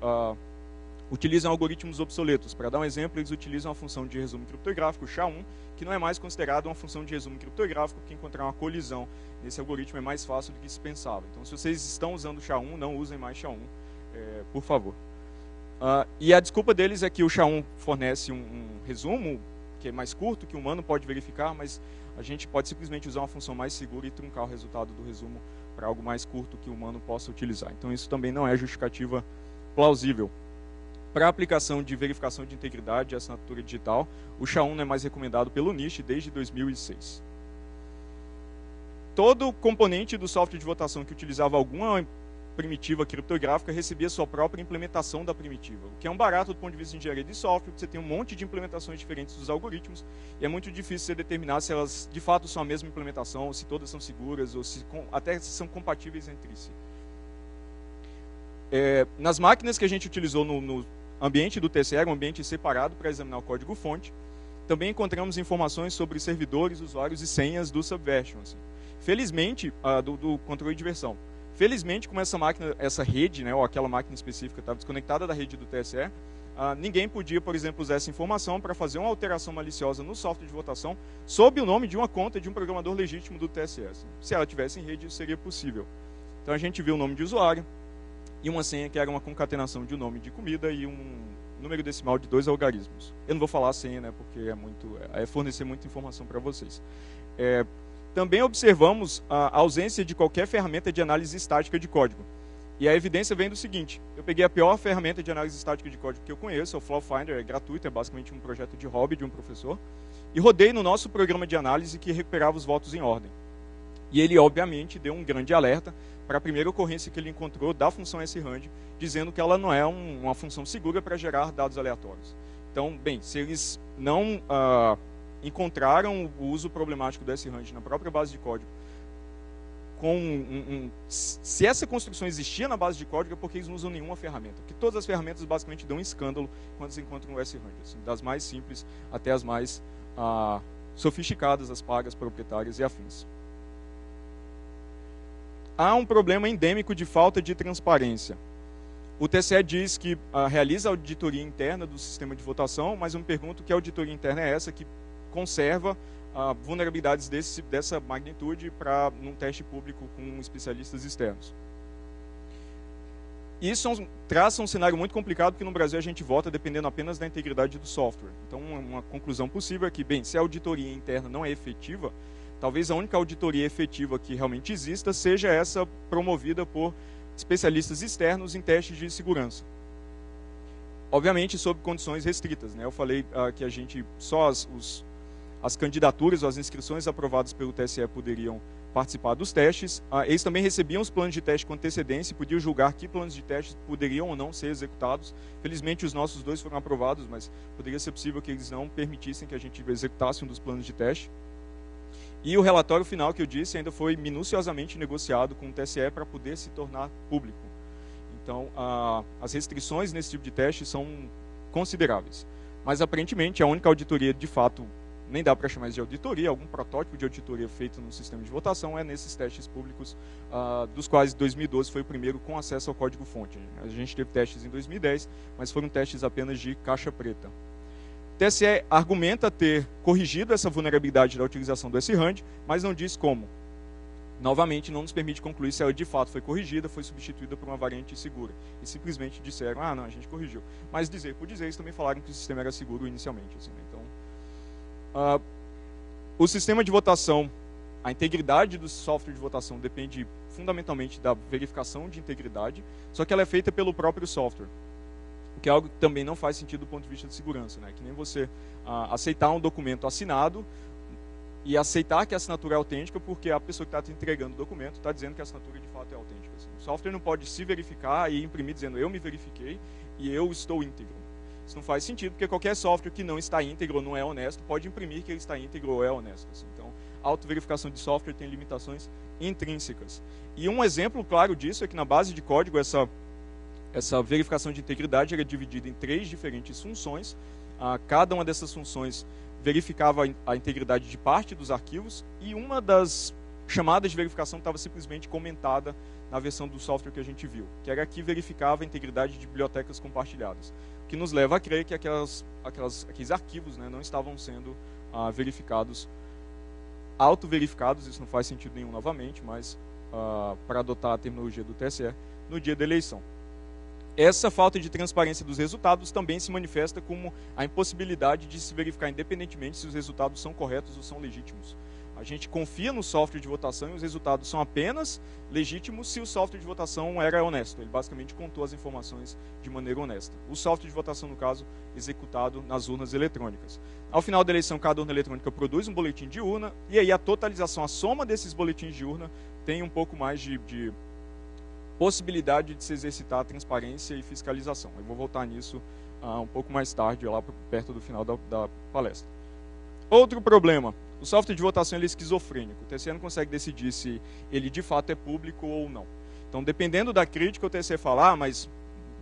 utilizam algoritmos obsoletos. Para dar um exemplo, eles utilizam a função de resumo criptográfico, SHA-1, que não é mais considerada uma função de resumo criptográfico, porque encontrar uma colisão nesse algoritmo é mais fácil do que se pensava. Então, se vocês estão usando o SHA-1, não usem mais SHA-1, por favor. E a desculpa deles é que o SHA-1 fornece um resumo que é mais curto, que o humano pode verificar, mas a gente pode simplesmente usar uma função mais segura e truncar o resultado do resumo para algo mais curto que o humano possa utilizar. Então, isso também não é justificativa plausível. Para a aplicação de verificação de integridade e assinatura digital, o SHA-1 não é mais recomendado pelo NIST desde 2006. Todo componente do software de votação que utilizava alguma primitiva criptográfica recebia sua própria implementação da primitiva, o que é um barato do ponto de vista de engenharia de software, porque você tem um monte de implementações diferentes dos algoritmos, e é muito difícil você determinar se elas de fato são a mesma implementação, ou se todas são seguras, ou até se são compatíveis entre si. Nas máquinas que a gente utilizou no ambiente do TCE, um ambiente separado para examinar o código-fonte, também encontramos informações sobre servidores, usuários e senhas do Subversion. Assim. Felizmente, do controle de versão. Felizmente, como essa máquina, essa rede, né, ou aquela máquina específica estava desconectada da rede do TSE, ninguém podia, por exemplo, usar essa informação para fazer uma alteração maliciosa no software de votação sob o nome de uma conta de um programador legítimo do TSE. Assim. Se ela tivesse em rede, isso seria possível. Então a gente viu o nome de usuário e uma senha que era uma concatenação de um nome de comida e um número decimal de 2 algarismos. Eu não vou falar a senha, né, porque é fornecer muita informação para vocês. Também observamos a ausência de qualquer ferramenta de análise estática de código. E a evidência vem do seguinte: eu peguei a pior ferramenta de análise estática de código que eu conheço, é o Flow Finder, é gratuito, é basicamente um projeto de hobby de um professor, e rodei no nosso programa de análise que recuperava os votos em ordem. E ele, obviamente, deu um grande alerta para a primeira ocorrência que ele encontrou da função srand, dizendo que ela não é uma função segura para gerar dados aleatórios. Então, bem, se eles não encontraram o uso problemático do srand na própria base de código, se essa construção existia na base de código, é porque eles não usam nenhuma ferramenta. Porque todas as ferramentas basicamente dão um escândalo quando se encontram o srand, assim, das mais simples até as mais sofisticadas, as pagas, proprietárias e afins. Há um problema endêmico de falta de transparência. O TCE diz que realiza auditoria interna do sistema de votação, mas eu me pergunto que auditoria interna é essa que conserva vulnerabilidades dessa magnitude para num teste público com especialistas externos. Isso traça um cenário muito complicado, porque no Brasil a gente vota dependendo apenas da integridade do software. Então, uma conclusão possível é que, bem, se a auditoria interna não é efetiva, talvez a única auditoria efetiva que realmente exista seja essa promovida por especialistas externos em testes de segurança. Obviamente, sob condições restritas, né? Eu falei que a gente só as candidaturas ou as inscrições aprovadas pelo TSE poderiam participar dos testes. Eles também recebiam os planos de teste com antecedência e podiam julgar que planos de teste poderiam ou não ser executados. Felizmente, os nossos 2 foram aprovados, mas poderia ser possível que eles não permitissem que a gente executasse um dos planos de teste. E o relatório final que eu disse ainda foi minuciosamente negociado com o TSE para poder se tornar público. Então, as restrições nesse tipo de teste são consideráveis. Mas, aparentemente, a única auditoria, de fato, nem dá para chamar de auditoria, algum protótipo de auditoria feito no sistema de votação é nesses testes públicos, dos quais 2012 foi o primeiro com acesso ao código-fonte. A gente teve testes em 2010, mas foram testes apenas de caixa preta. O TSE argumenta ter corrigido essa vulnerabilidade da utilização do srand, mas não diz como. Novamente, não nos permite concluir se ela de fato foi corrigida, foi substituída por uma variante segura. E simplesmente disseram, não, a gente corrigiu. Mas dizer por dizer, eles também falaram que o sistema era seguro inicialmente. Assim, né? Então, o sistema de votação, a integridade do software de votação depende fundamentalmente da verificação de integridade, só que ela é feita pelo próprio software, o que é algo que também não faz sentido do ponto de vista de segurança, né? Que nem você aceitar um documento assinado e aceitar que a assinatura é autêntica porque a pessoa que está te entregando o documento está dizendo que a assinatura de fato é autêntica. Assim. O software não pode se verificar e imprimir dizendo eu me verifiquei e eu estou íntegro. Isso não faz sentido, porque qualquer software que não está íntegro ou não é honesto pode imprimir que ele está íntegro ou é honesto. Assim. Então, a autoverificação de software tem limitações intrínsecas. E um exemplo claro disso é que na base de código, essa essa verificação de integridade era dividida em 3 diferentes funções. Cada uma dessas funções verificava a integridade de parte dos arquivos, e uma das chamadas de verificação estava simplesmente comentada na versão do software que a gente viu, que era a que verificava a integridade de bibliotecas compartilhadas, o que nos leva a crer que aqueles arquivos, né, não estavam sendo verificados, auto-verificados. Isso não faz sentido nenhum novamente, mas para adotar a terminologia do TSE, no dia da eleição. Essa falta de transparência dos resultados também se manifesta como a impossibilidade de se verificar independentemente se os resultados são corretos ou são legítimos. A gente confia no software de votação e os resultados são apenas legítimos se o software de votação era honesto. Ele basicamente contou as informações de maneira honesta. O software de votação, no caso, executado nas urnas eletrônicas. Ao final da eleição, cada urna eletrônica produz um boletim de urna, e aí a totalização, a soma desses boletins de urna, tem um pouco mais de possibilidade de se exercitar a transparência e fiscalização. Eu vou voltar nisso um pouco mais tarde, lá perto do final da palestra. Outro problema, o software de votação ele é esquizofrênico. O TSE não consegue decidir se ele de fato é público ou não. Então, dependendo da crítica, o TSE fala, mas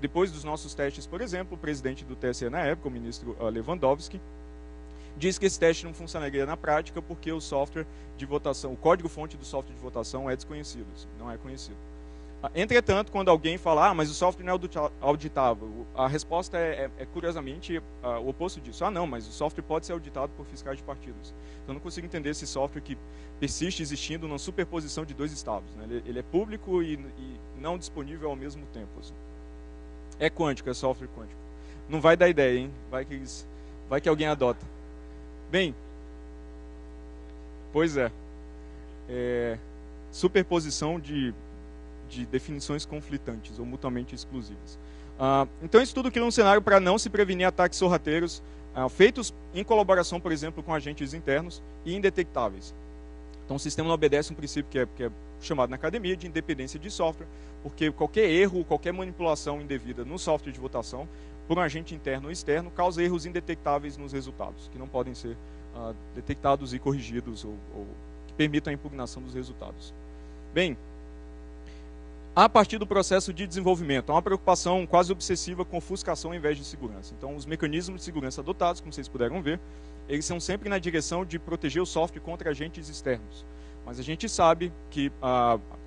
depois dos nossos testes, por exemplo, o presidente do TSE na época, o ministro Lewandowski, diz que esse teste não funcionaria na prática porque o software de votação, o código-fonte do software de votação é desconhecido, não é conhecido. Entretanto, quando alguém fala, mas o software não é auditável, a resposta é curiosamente o oposto disso. Não, mas o software pode ser auditado por fiscais de partidos. Então, eu não consigo entender esse software que persiste existindo numa superposição de 2 estados. Né? Ele é público e não disponível ao mesmo tempo. Assim. É quântico, é software quântico. Não vai dar ideia, hein? Vai que alguém adota. Bem, pois é. Superposição de definições conflitantes ou mutuamente exclusivas. Então, isso tudo cria um cenário para não se prevenir ataques sorrateiros feitos em colaboração, por exemplo, com agentes internos e indetectáveis. Então, o sistema não obedece um princípio que é chamado na academia de independência de software, porque qualquer erro, qualquer manipulação indevida no software de votação, por um agente interno ou externo, causa erros indetectáveis nos resultados, que não podem ser detectados e corrigidos ou que permitam a impugnação dos resultados. Bem, a partir do processo de desenvolvimento, há uma preocupação quase obsessiva com ofuscação ao invés de segurança. Então, os mecanismos de segurança adotados, como vocês puderam ver, eles são sempre na direção de proteger o software contra agentes externos. Mas a gente sabe que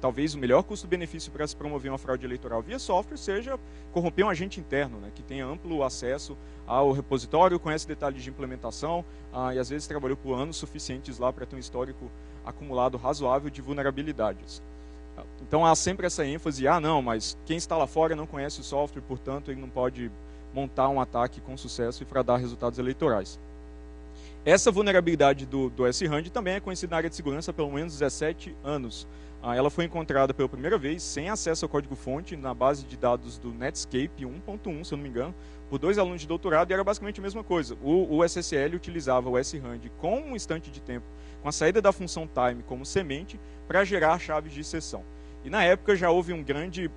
talvez o melhor custo-benefício para se promover uma fraude eleitoral via software seja corromper um agente interno, né, que tenha amplo acesso ao repositório, conhece detalhes de implementação e às vezes trabalhou por anos suficientes lá para ter um histórico acumulado razoável de vulnerabilidades. Então há sempre essa ênfase, não, mas quem está lá fora não conhece o software, portanto ele não pode montar um ataque com sucesso e fraudar resultados eleitorais. Essa vulnerabilidade do S-RAND também é conhecida na área de segurança há pelo menos 17 anos. Ela foi encontrada pela primeira vez, sem acesso ao código-fonte, na base de dados do Netscape 1.1, se eu não me engano, por 2 alunos de doutorado, e era basicamente a mesma coisa. O SSL utilizava o S-RAND com um instante de tempo, com a saída da função time como semente, para gerar chaves de exceção. E na época já houve uma grande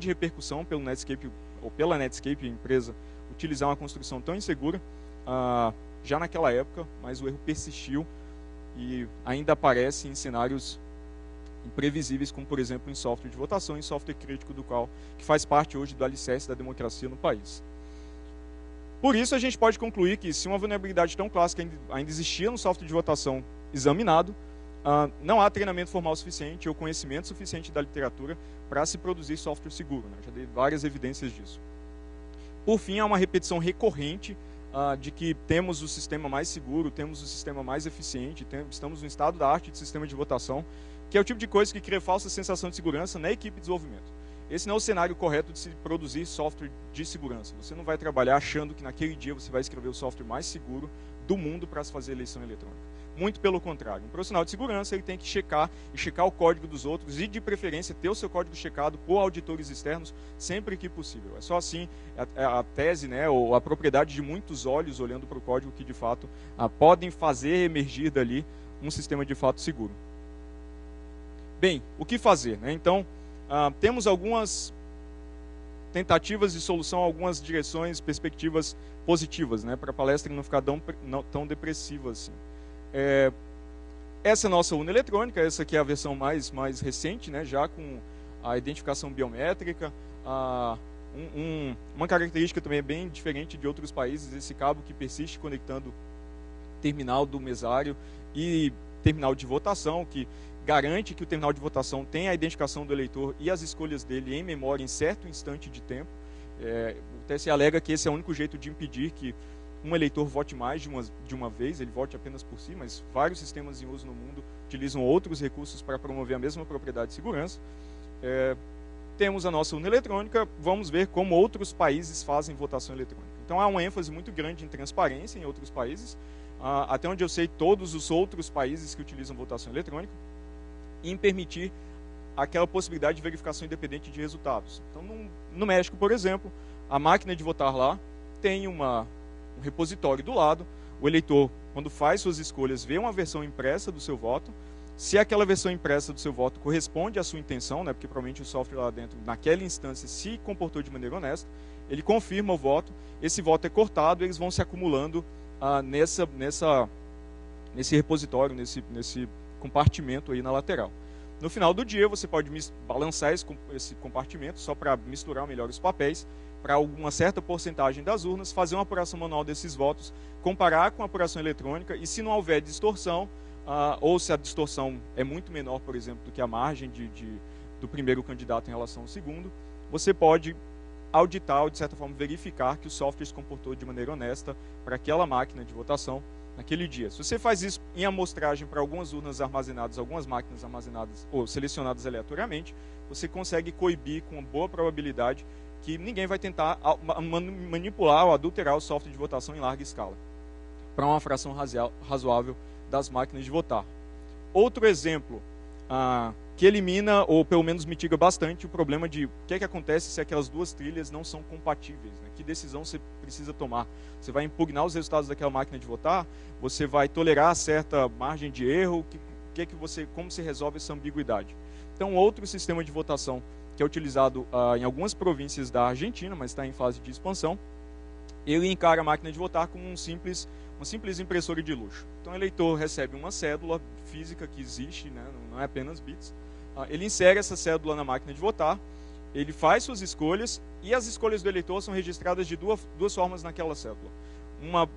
repercussão pelo Netscape, ou pela Netscape, a empresa, utilizar uma construção tão insegura, já naquela época, mas o erro persistiu e ainda aparece em cenários imprevisíveis, como por exemplo em software de votação, em software crítico que faz parte hoje do alicerce da democracia no país. Por isso a gente pode concluir que se uma vulnerabilidade tão clássica ainda existia no software de votação examinado, não há treinamento formal suficiente ou conhecimento suficiente da literatura para se produzir software seguro. Né? Já dei várias evidências disso. Por fim, há uma repetição recorrente de que temos o sistema mais seguro, temos o sistema mais eficiente, estamos no estado da arte de sistema de votação, que é o tipo de coisa que cria falsa sensação de segurança na equipe de desenvolvimento. Esse não é o cenário correto de se produzir software de segurança. Você não vai trabalhar achando que naquele dia você vai escrever o software mais seguro do mundo para se fazer eleição eletrônica. Muito pelo contrário. Um profissional de segurança ele tem que checar o código dos outros e, de preferência, ter o seu código checado por auditores externos sempre que possível. É só assim a tese, né, ou a propriedade de muitos olhos olhando para o código que, de fato, podem fazer emergir dali um sistema de fato seguro. Bem, o que fazer? Né? Então, temos algumas tentativas de solução, algumas direções, perspectivas positivas, né, para a palestra não ficar tão depressiva assim. Essa é a nossa urna eletrônica, essa aqui é a versão mais recente, né, já com a identificação biométrica, Uma característica também bem diferente de outros países, esse cabo que persiste conectando terminal do mesário e terminal de votação, que garante que o terminal de votação tenha a identificação do eleitor e as escolhas dele em memória em certo instante de tempo. O TSE alega que esse é o único jeito de impedir que um eleitor vote mais de uma vez, ele vote apenas por si, mas vários sistemas em uso no mundo utilizam outros recursos para promover a mesma propriedade e segurança. Temos a nossa urna eletrônica, vamos ver como outros países fazem votação eletrônica. Então há uma ênfase muito grande em transparência em outros países, até onde eu sei todos os outros países que utilizam votação eletrônica, e em permitir aquela possibilidade de verificação independente de resultados. Então no México, por exemplo, a máquina de votar lá tem um repositório do lado, o eleitor, quando faz suas escolhas, vê uma versão impressa do seu voto. Se aquela versão impressa do seu voto corresponde à sua intenção, né, porque provavelmente o software lá dentro, naquela instância, se comportou de maneira honesta, ele confirma o voto, esse voto é cortado, eles vão se acumulando nesse repositório, nesse compartimento aí na lateral. No final do dia, você pode balançar esse compartimento só para misturar melhor os papéis, para uma certa porcentagem das urnas, fazer uma apuração manual desses votos, comparar com a apuração eletrônica, e se não houver distorção, ou se a distorção é muito menor, por exemplo, do que a margem do primeiro candidato em relação ao segundo, você pode auditar ou, de certa forma, verificar que o software se comportou de maneira honesta para aquela máquina de votação naquele dia. Se você faz isso em amostragem para algumas urnas armazenadas, algumas máquinas armazenadas ou selecionadas aleatoriamente, você consegue coibir com uma boa probabilidade que ninguém vai tentar manipular ou adulterar o software de votação em larga escala, para uma fração razoável das máquinas de votar. Outro exemplo que elimina, ou pelo menos mitiga bastante, o problema de o que acontece se aquelas duas trilhas não são compatíveis, né? Que decisão você precisa tomar? Você vai impugnar os resultados daquela máquina de votar? Você vai tolerar certa margem de erro? Como se resolve essa ambiguidade? Então, outro sistema de votação que é utilizado em algumas províncias da Argentina, mas está em fase de expansão, ele encara a máquina de votar como uma simples impressora de luxo. Então o eleitor recebe uma cédula física que existe, né, não é apenas bits. Ele insere essa cédula na máquina de votar, ele faz suas escolhas, e as escolhas do eleitor são registradas de duas formas naquela cédula. Uma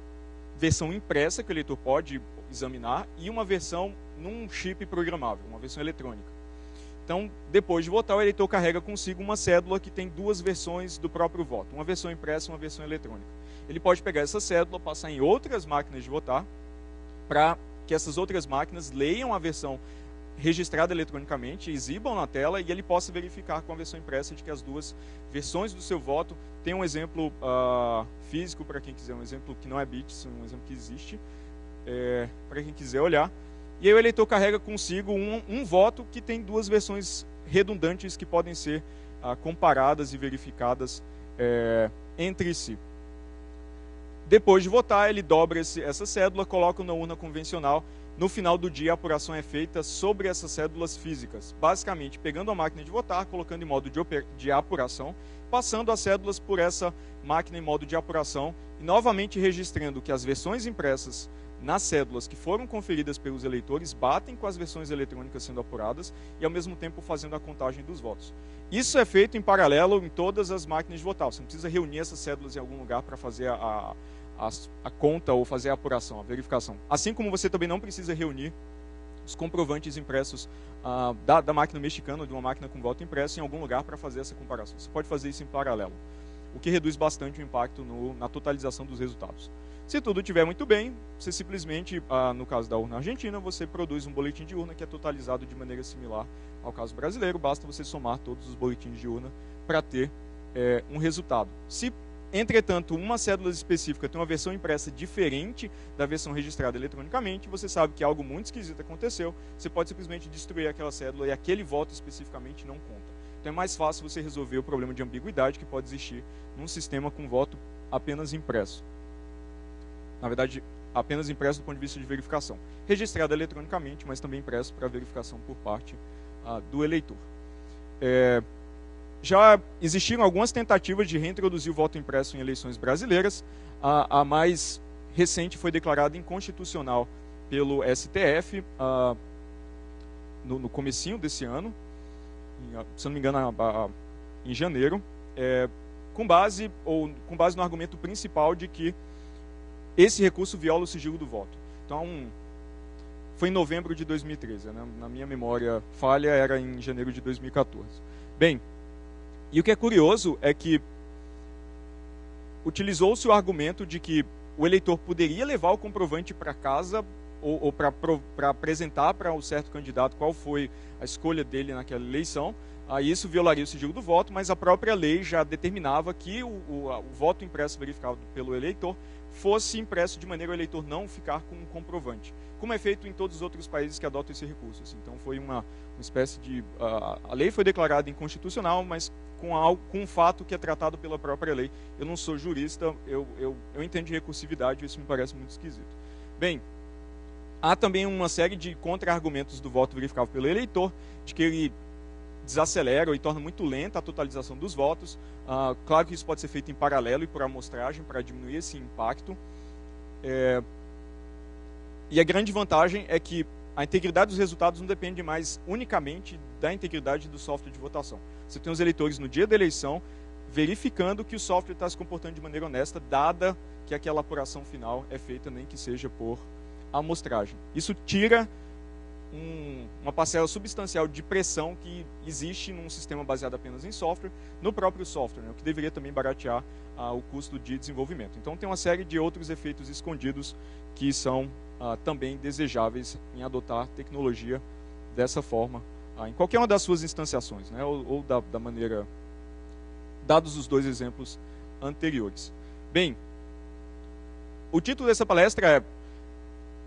versão impressa, que o eleitor pode examinar, e uma versão num chip programável, uma versão eletrônica. Então, depois de votar, o eleitor carrega consigo uma cédula que tem duas versões do próprio voto, uma versão impressa e uma versão eletrônica. Ele pode pegar essa cédula, passar em outras máquinas de votar, para que essas outras máquinas leiam a versão registrada eletronicamente, exibam na tela, e ele possa verificar com a versão impressa de que as duas versões do seu voto. Tem um exemplo físico para quem quiser, um exemplo que não é bits, um exemplo que existe, para quem quiser olhar. E aí o eleitor carrega consigo um voto que tem duas versões redundantes que podem ser comparadas e verificadas entre si. Depois de votar, ele dobra essa cédula, coloca na urna convencional. No final do dia, a apuração é feita sobre essas cédulas físicas, basicamente pegando a máquina de votar, colocando em modo de apuração, passando as cédulas por essa máquina em modo de apuração e novamente registrando que as versões impressas nas cédulas que foram conferidas pelos eleitores batem com as versões eletrônicas sendo apuradas e, ao mesmo tempo, fazendo a contagem dos votos. Isso é feito em paralelo em todas as máquinas de votar. Você não precisa reunir essas cédulas em algum lugar para fazer a conta ou fazer a apuração, a verificação. Assim como você também não precisa reunir os comprovantes impressos da máquina mexicana ou de uma máquina com voto impresso em algum lugar para fazer essa comparação. Você pode fazer isso em paralelo, o que reduz bastante o impacto na totalização dos resultados. Se tudo estiver muito bem, você simplesmente, no caso da urna argentina, você produz um boletim de urna que é totalizado de maneira similar ao caso brasileiro, basta você somar todos os boletins de urna para ter um resultado. Se, entretanto, uma cédula específica tem uma versão impressa diferente da versão registrada eletronicamente, você sabe que algo muito esquisito aconteceu, você pode simplesmente destruir aquela cédula e aquele voto especificamente não conta. Então é mais fácil você resolver o problema de ambiguidade que pode existir num sistema com voto apenas impresso. Na verdade, apenas impresso do ponto de vista de verificação. Registrado eletronicamente, mas também impresso para verificação por parte do eleitor. Já existiram algumas tentativas de reintroduzir o voto impresso em eleições brasileiras. A mais recente foi declarada inconstitucional pelo STF no comecinho desse ano, se não me engano, em janeiro. com base no argumento principal de que esse recurso viola o sigilo do voto. Então, foi em novembro de 2013, né? Na minha memória falha, era em janeiro de 2014. Bem, e o que é curioso é que utilizou-se o argumento de que o eleitor poderia levar o comprovante para casa ou para apresentar para um certo candidato qual foi a escolha dele naquela eleição. Aí isso violaria o sigilo do voto, mas a própria lei já determinava que o voto impresso verificado pelo eleitor fosse impresso de maneira ao eleitor não ficar com um comprovante, como é feito em todos os outros países que adotam esse recurso. Assim. Então foi uma espécie de... a lei foi declarada inconstitucional, mas com um fato que é tratado pela própria lei. Eu não sou jurista, eu entendo de recursividade, isso me parece muito esquisito. Bem, há também uma série de contra-argumentos do voto verificável pelo eleitor, de que ele desacelera e torna muito lenta a totalização dos votos. Claro que isso pode ser feito em paralelo e por amostragem para diminuir esse impacto. E a grande vantagem é que a integridade dos resultados não depende mais unicamente da integridade do software de votação. Você tem os eleitores no dia da eleição verificando que o software está se comportando de maneira honesta, dada que aquela apuração final é feita nem que seja por amostragem. Isso tira uma parcela substancial de pressão que existe num sistema baseado apenas em software, no próprio software, né, o que deveria também baratear o custo de desenvolvimento. Então tem uma série de outros efeitos escondidos que são também desejáveis em adotar tecnologia dessa forma, em qualquer uma das suas instanciações, né, ou da maneira, dados os dois exemplos anteriores. Bem, o título dessa palestra é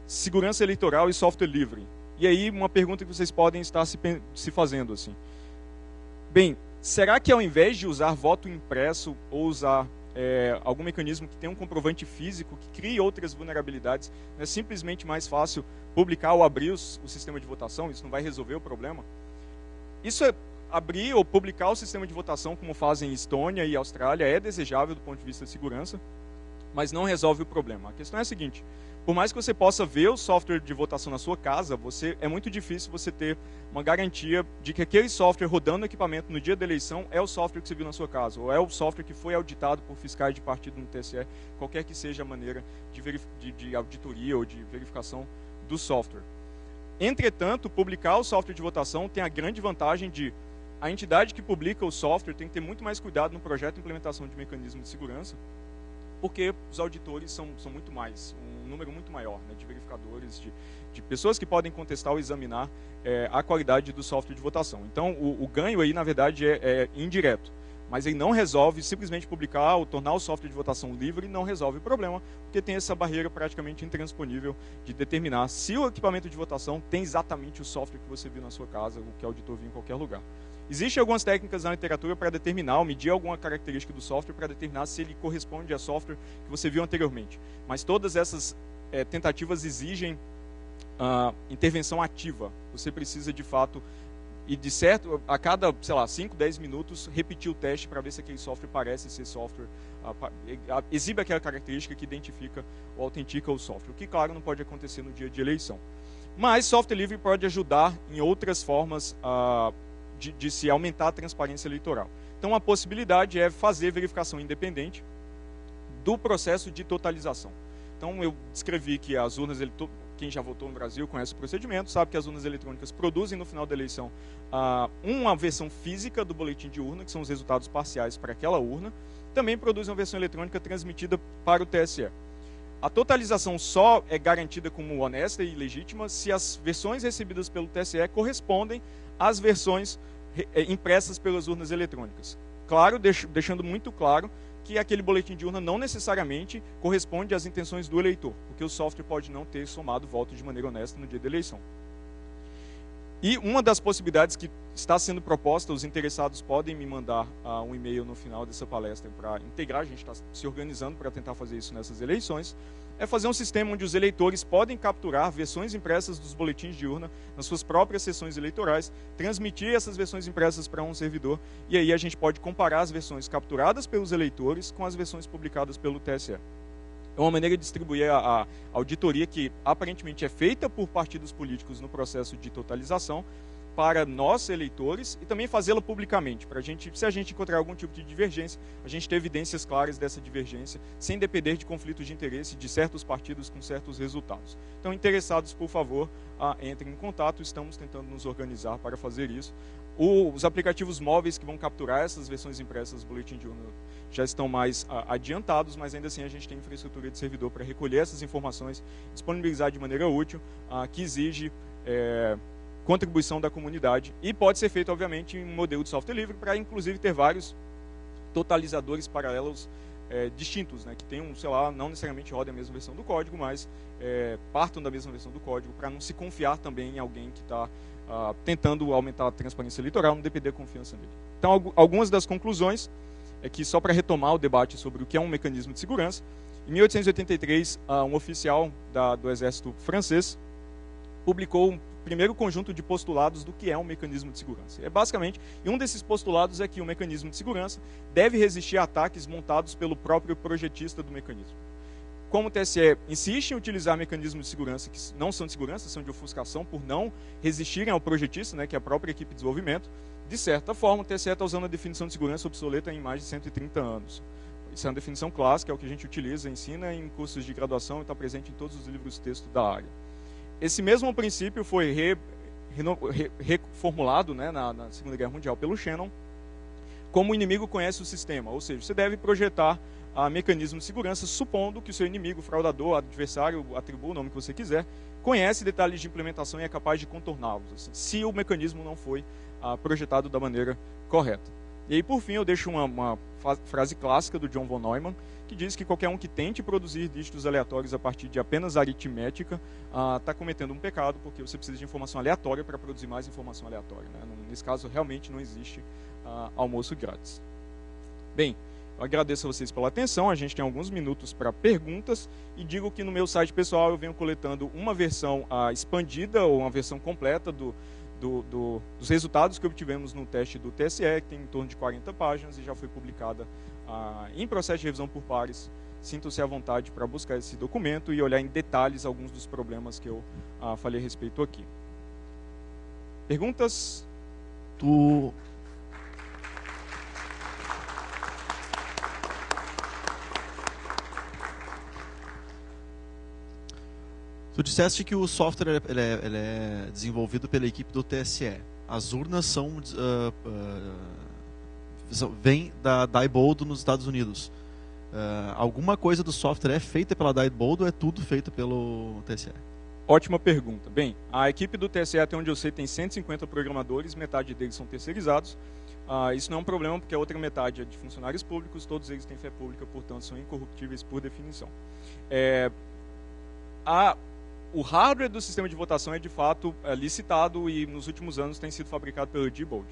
Segurança Eleitoral e Software Livre. E aí, uma pergunta que vocês podem estar se fazendo assim. Bem, será que ao invés de usar voto impresso ou usar algum mecanismo que tenha um comprovante físico, que crie outras vulnerabilidades, não é simplesmente mais fácil publicar ou abrir o sistema de votação? Isso não vai resolver o problema? Isso é abrir ou publicar o sistema de votação, como fazem Estônia e Austrália, é desejável do ponto de vista de segurança, mas não resolve o problema. A questão é a seguinte: por mais que você possa ver o software de votação na sua casa, é muito difícil você ter uma garantia de que aquele software rodando no equipamento no dia da eleição é o software que você viu na sua casa, ou é o software que foi auditado por fiscais de partido no TSE, qualquer que seja a maneira de auditoria ou de verificação do software. Entretanto, publicar o software de votação tem a grande vantagem de a entidade que publica o software tem que ter muito mais cuidado no projeto de implementação de mecanismos de segurança, porque os auditores são muito mais, um número muito maior, né, de verificadores, de pessoas que podem contestar ou examinar a qualidade do software de votação. Então, o ganho aí, na verdade, é indireto. Mas ele não resolve, simplesmente publicar ou tornar o software de votação livre não resolve o problema, porque tem essa barreira praticamente intransponível de determinar se o equipamento de votação tem exatamente o software que você viu na sua casa, o que o auditor viu em qualquer lugar. Existem algumas técnicas na literatura para determinar, ou medir alguma característica do software para determinar se ele corresponde a software que você viu anteriormente. Mas todas essas tentativas exigem intervenção ativa. Você precisa, de fato, e de certo, a cada, 5, 10 minutos, repetir o teste para ver se aquele software parece ser software, exibe aquela característica que identifica ou autentica o software, o que, claro, não pode acontecer no dia de eleição. Mas software livre pode ajudar em outras formas de se aumentar a transparência eleitoral. Então, a possibilidade é fazer verificação independente do processo de totalização. Então, eu descrevi que as urnas, quem já votou no Brasil conhece o procedimento, sabe que as urnas eletrônicas produzem no final da eleição uma versão física do boletim de urna, que são os resultados parciais para aquela urna, também produzem uma versão eletrônica transmitida para o TSE. A totalização só é garantida como honesta e legítima se as versões recebidas pelo TSE correspondem às versões impressas pelas urnas eletrônicas. Claro, deixando muito claro que aquele boletim de urna não necessariamente corresponde às intenções do eleitor, porque o software pode não ter somado votos de maneira honesta no dia da eleição. E uma das possibilidades que está sendo proposta, os interessados podem me mandar um e-mail no final dessa palestra para integrar, a gente está se organizando para tentar fazer isso nessas eleições, é fazer um sistema onde os eleitores podem capturar versões impressas dos boletins de urna nas suas próprias sessões eleitorais, transmitir essas versões impressas para um servidor, e aí a gente pode comparar as versões capturadas pelos eleitores com as versões publicadas pelo TSE. É uma maneira de distribuir a auditoria que aparentemente é feita por partidos políticos no processo de totalização para nós, eleitores, e também fazê-la publicamente, para se a gente encontrar algum tipo de divergência, a gente ter evidências claras dessa divergência, sem depender de conflitos de interesse de certos partidos com certos resultados. Então, interessados, por favor, entrem em contato, estamos tentando nos organizar para fazer isso. Os aplicativos móveis que vão capturar essas versões impressas do Boletim de Urna já estão mais adiantados, mas ainda assim a gente tem infraestrutura de servidor para recolher essas informações, disponibilizar de maneira útil, que exige contribuição da comunidade, e pode ser feito, obviamente, em um modelo de software livre, para inclusive ter vários totalizadores paralelos distintos, né, que tenham, sei lá, não necessariamente rodem a mesma versão do código, mas partam da mesma versão do código, para não se confiar também em alguém que está tentando aumentar a transparência eleitoral, não depender da confiança nele. Então, algumas das conclusões é que, só para retomar o debate sobre o que é um mecanismo de segurança, em 1883, um oficial do exército francês publicou um primeiro conjunto de postulados do que é um mecanismo de segurança. Basicamente, e um desses postulados é que o mecanismo de segurança deve resistir a ataques montados pelo próprio projetista do mecanismo. Como o TSE insiste em utilizar mecanismos de segurança que não são de segurança, são de ofuscação, por não resistirem ao projetista, né, que é a própria equipe de desenvolvimento, de certa forma, o TSE está usando a definição de segurança obsoleta em mais de 130 anos. Isso é uma definição clássica, é o que a gente utiliza, ensina em cursos de graduação e está presente em todos os livros de texto da área. Esse mesmo princípio foi reformulado, né, na Segunda Guerra Mundial pelo Shannon, como o inimigo conhece o sistema, ou seja, você deve projetar mecanismos de segurança, supondo que o seu inimigo, fraudador, adversário, atribua o nome que você quiser, conhece detalhes de implementação e é capaz de contorná-los, assim, se o mecanismo não foi projetado da maneira correta. E aí, por fim, eu deixo uma frase clássica do John von Neumann, que diz que qualquer um que tente produzir dígitos aleatórios a partir de apenas aritmética está cometendo um pecado, porque você precisa de informação aleatória para produzir mais informação aleatória, né? Nesse caso, realmente não existe almoço grátis. Bem, eu agradeço a vocês pela atenção, a gente tem alguns minutos para perguntas, e digo que no meu site pessoal eu venho coletando uma versão expandida, ou uma versão completa dos resultados que obtivemos no teste do TSE, que tem em torno de 40 páginas, e já foi publicada em processo de revisão por pares. Sintam-se à vontade para buscar esse documento e olhar em detalhes alguns dos problemas que eu falei a respeito aqui. Perguntas? Tu disseste que o software ele é desenvolvido pela equipe do TSE. As urnas vêm da Diebold nos Estados Unidos. Alguma coisa do software é feita pela Diebold ou é tudo feito pelo TSE? Ótima pergunta. Bem, a equipe do TSE, até onde eu sei, tem 150 programadores, metade deles são terceirizados. Isso não é um problema, porque a outra metade é de funcionários públicos, todos eles têm fé pública, portanto são incorruptíveis por definição. O hardware do sistema de votação é de fato licitado e nos últimos anos tem sido fabricado pela Diebold.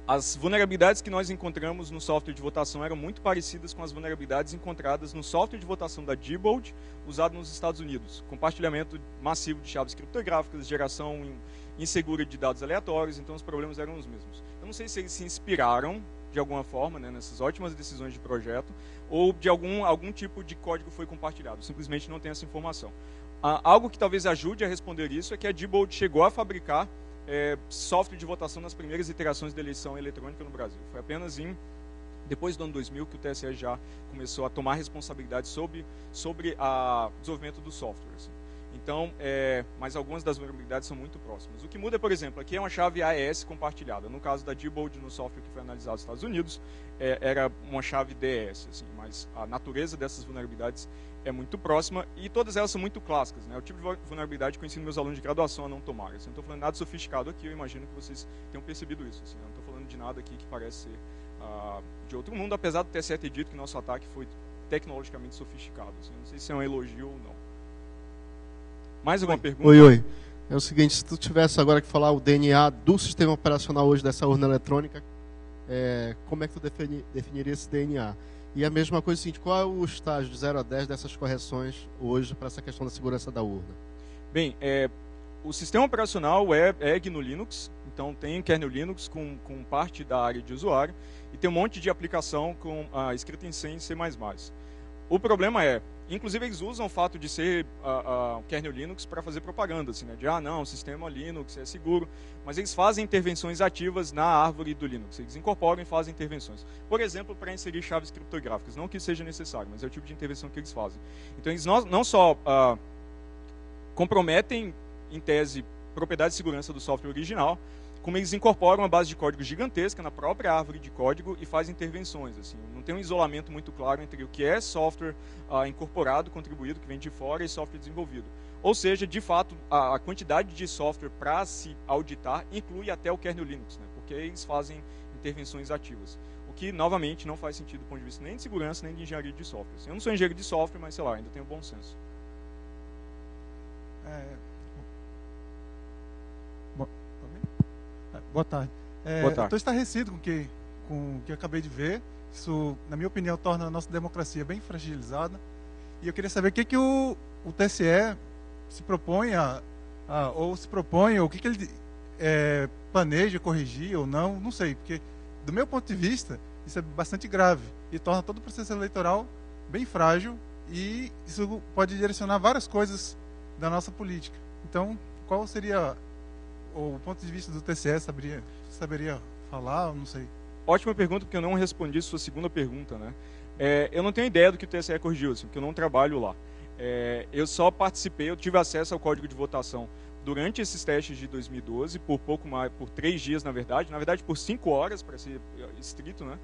As vulnerabilidades que nós encontramos no software de votação eram muito parecidas com as vulnerabilidades encontradas no software de votação da Diebold, usado nos Estados Unidos. Compartilhamento massivo de chaves criptográficas, geração insegura de dados aleatórios, então os problemas eram os mesmos. Eu não sei se eles se inspiraram de alguma forma, né, nessas ótimas decisões de projeto, ou de algum tipo de código foi compartilhado. Simplesmente não tem essa informação. Algo que talvez ajude a responder isso é que a Diebold chegou a fabricar software de votação nas primeiras iterações da eleição eletrônica no Brasil. Foi apenas depois do ano 2000 que o TSE já começou a tomar responsabilidade sobre o desenvolvimento do software. Assim. Então, mas algumas das vulnerabilidades são muito próximas. O que muda, por exemplo, aqui é uma chave AES compartilhada. No caso da Diebold, no software que foi analisado nos Estados Unidos, era uma chave DES, assim, mas a natureza dessas vulnerabilidades é muito próxima e todas elas são muito clássicas, né? O tipo de vulnerabilidade que eu ensino meus alunos de graduação a não tomar. Assim, eu não estou falando nada sofisticado aqui, eu imagino que vocês tenham percebido isso. Assim, eu não estou falando de nada aqui que parece ser de outro mundo, apesar do TSE ter dito que nosso ataque foi tecnologicamente sofisticado. Assim, não sei se é um elogio ou não. Mais alguma pergunta? Oi. É o seguinte, se tu tivesse agora que falar o DNA do sistema operacional hoje dessa urna eletrônica, como é que tu definiria esse DNA? E a mesma coisa é o seguinte, qual é o estágio de 0 a 10 dessas correções hoje para essa questão da segurança da urna? Bem, o sistema operacional é GNU Linux, então tem kernel Linux com parte da área de usuário e tem um monte de aplicação escrita em C e C++. O problema Inclusive, eles usam o fato de ser o kernel Linux para fazer propaganda, assim, né? De, não, o sistema Linux é seguro, mas eles fazem intervenções ativas na árvore do Linux. Eles incorporam e fazem intervenções. Por exemplo, para inserir chaves criptográficas. Não que isso seja necessário, mas é o tipo de intervenção que eles fazem. Então, eles não só comprometem, em tese, propriedade de segurança do software original, como eles incorporam uma base de código gigantesca na própria árvore de código e fazem intervenções. Assim. Não tem um isolamento muito claro entre o que é software incorporado, contribuído, que vem de fora, e software desenvolvido. Ou seja, de fato, a quantidade de software para se auditar inclui até o kernel Linux, né? Porque eles fazem intervenções ativas. O que, novamente, não faz sentido do ponto de vista nem de segurança, nem de engenharia de software. Assim, eu não sou engenheiro de software, mas, sei lá, ainda tenho bom senso. Boa tarde. Boa tarde. Estou estarrecido com o que eu acabei de ver. Isso, na minha opinião, torna a nossa democracia bem fragilizada. E eu queria saber o que o TSE se propõe ou o que ele planeja corrigir ou não sei. Porque, do meu ponto de vista, isso é bastante grave e torna todo o processo eleitoral bem frágil, e isso pode direcionar várias coisas da nossa política. Então, qual seria o ponto de vista do TSE? Saberia falar? Eu não sei. Ótima pergunta, porque eu não respondi sua segunda pergunta, né? Eu não tenho ideia do que o TSE corrigiu, assim, porque eu não trabalho lá. Eu só participei, eu tive acesso ao código de votação durante esses testes de 2012, por 3 dias, na verdade por 5 horas, para ser estrito, né?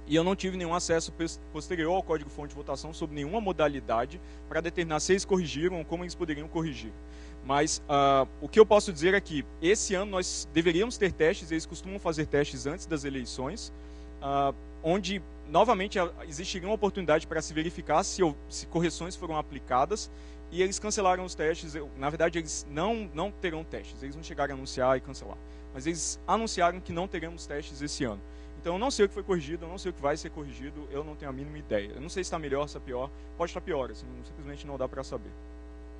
E eu não tive nenhum acesso posterior ao código-fonte de votação sobre nenhuma modalidade para determinar se eles corrigiram ou como eles poderiam corrigir. Mas o que eu posso dizer é que esse ano nós deveríamos ter testes, eles costumam fazer testes antes das eleições, onde novamente existiria uma oportunidade para se verificar se correções foram aplicadas, e eles cancelaram os testes. Na verdade, eles não terão testes, eles não chegaram a anunciar e cancelar, mas eles anunciaram que não teremos testes esse ano. Então eu não sei o que foi corrigido, eu não sei o que vai ser corrigido, eu não tenho a mínima ideia. Eu não sei se está melhor, se está pior, pode estar pior, assim, simplesmente não dá para saber.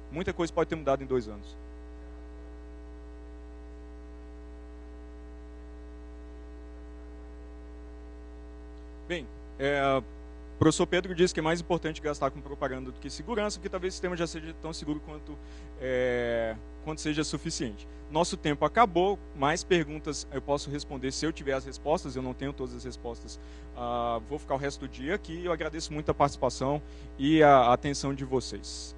Muita coisa pode ter mudado em 2 anos. Bem, o professor Pedro disse que é mais importante gastar com propaganda do que segurança, porque talvez o sistema já seja tão seguro quanto seja suficiente. Nosso tempo acabou, mais perguntas eu posso responder se eu tiver as respostas, eu não tenho todas as respostas. Vou ficar o resto do dia aqui. Eu agradeço muito a participação e a atenção de vocês.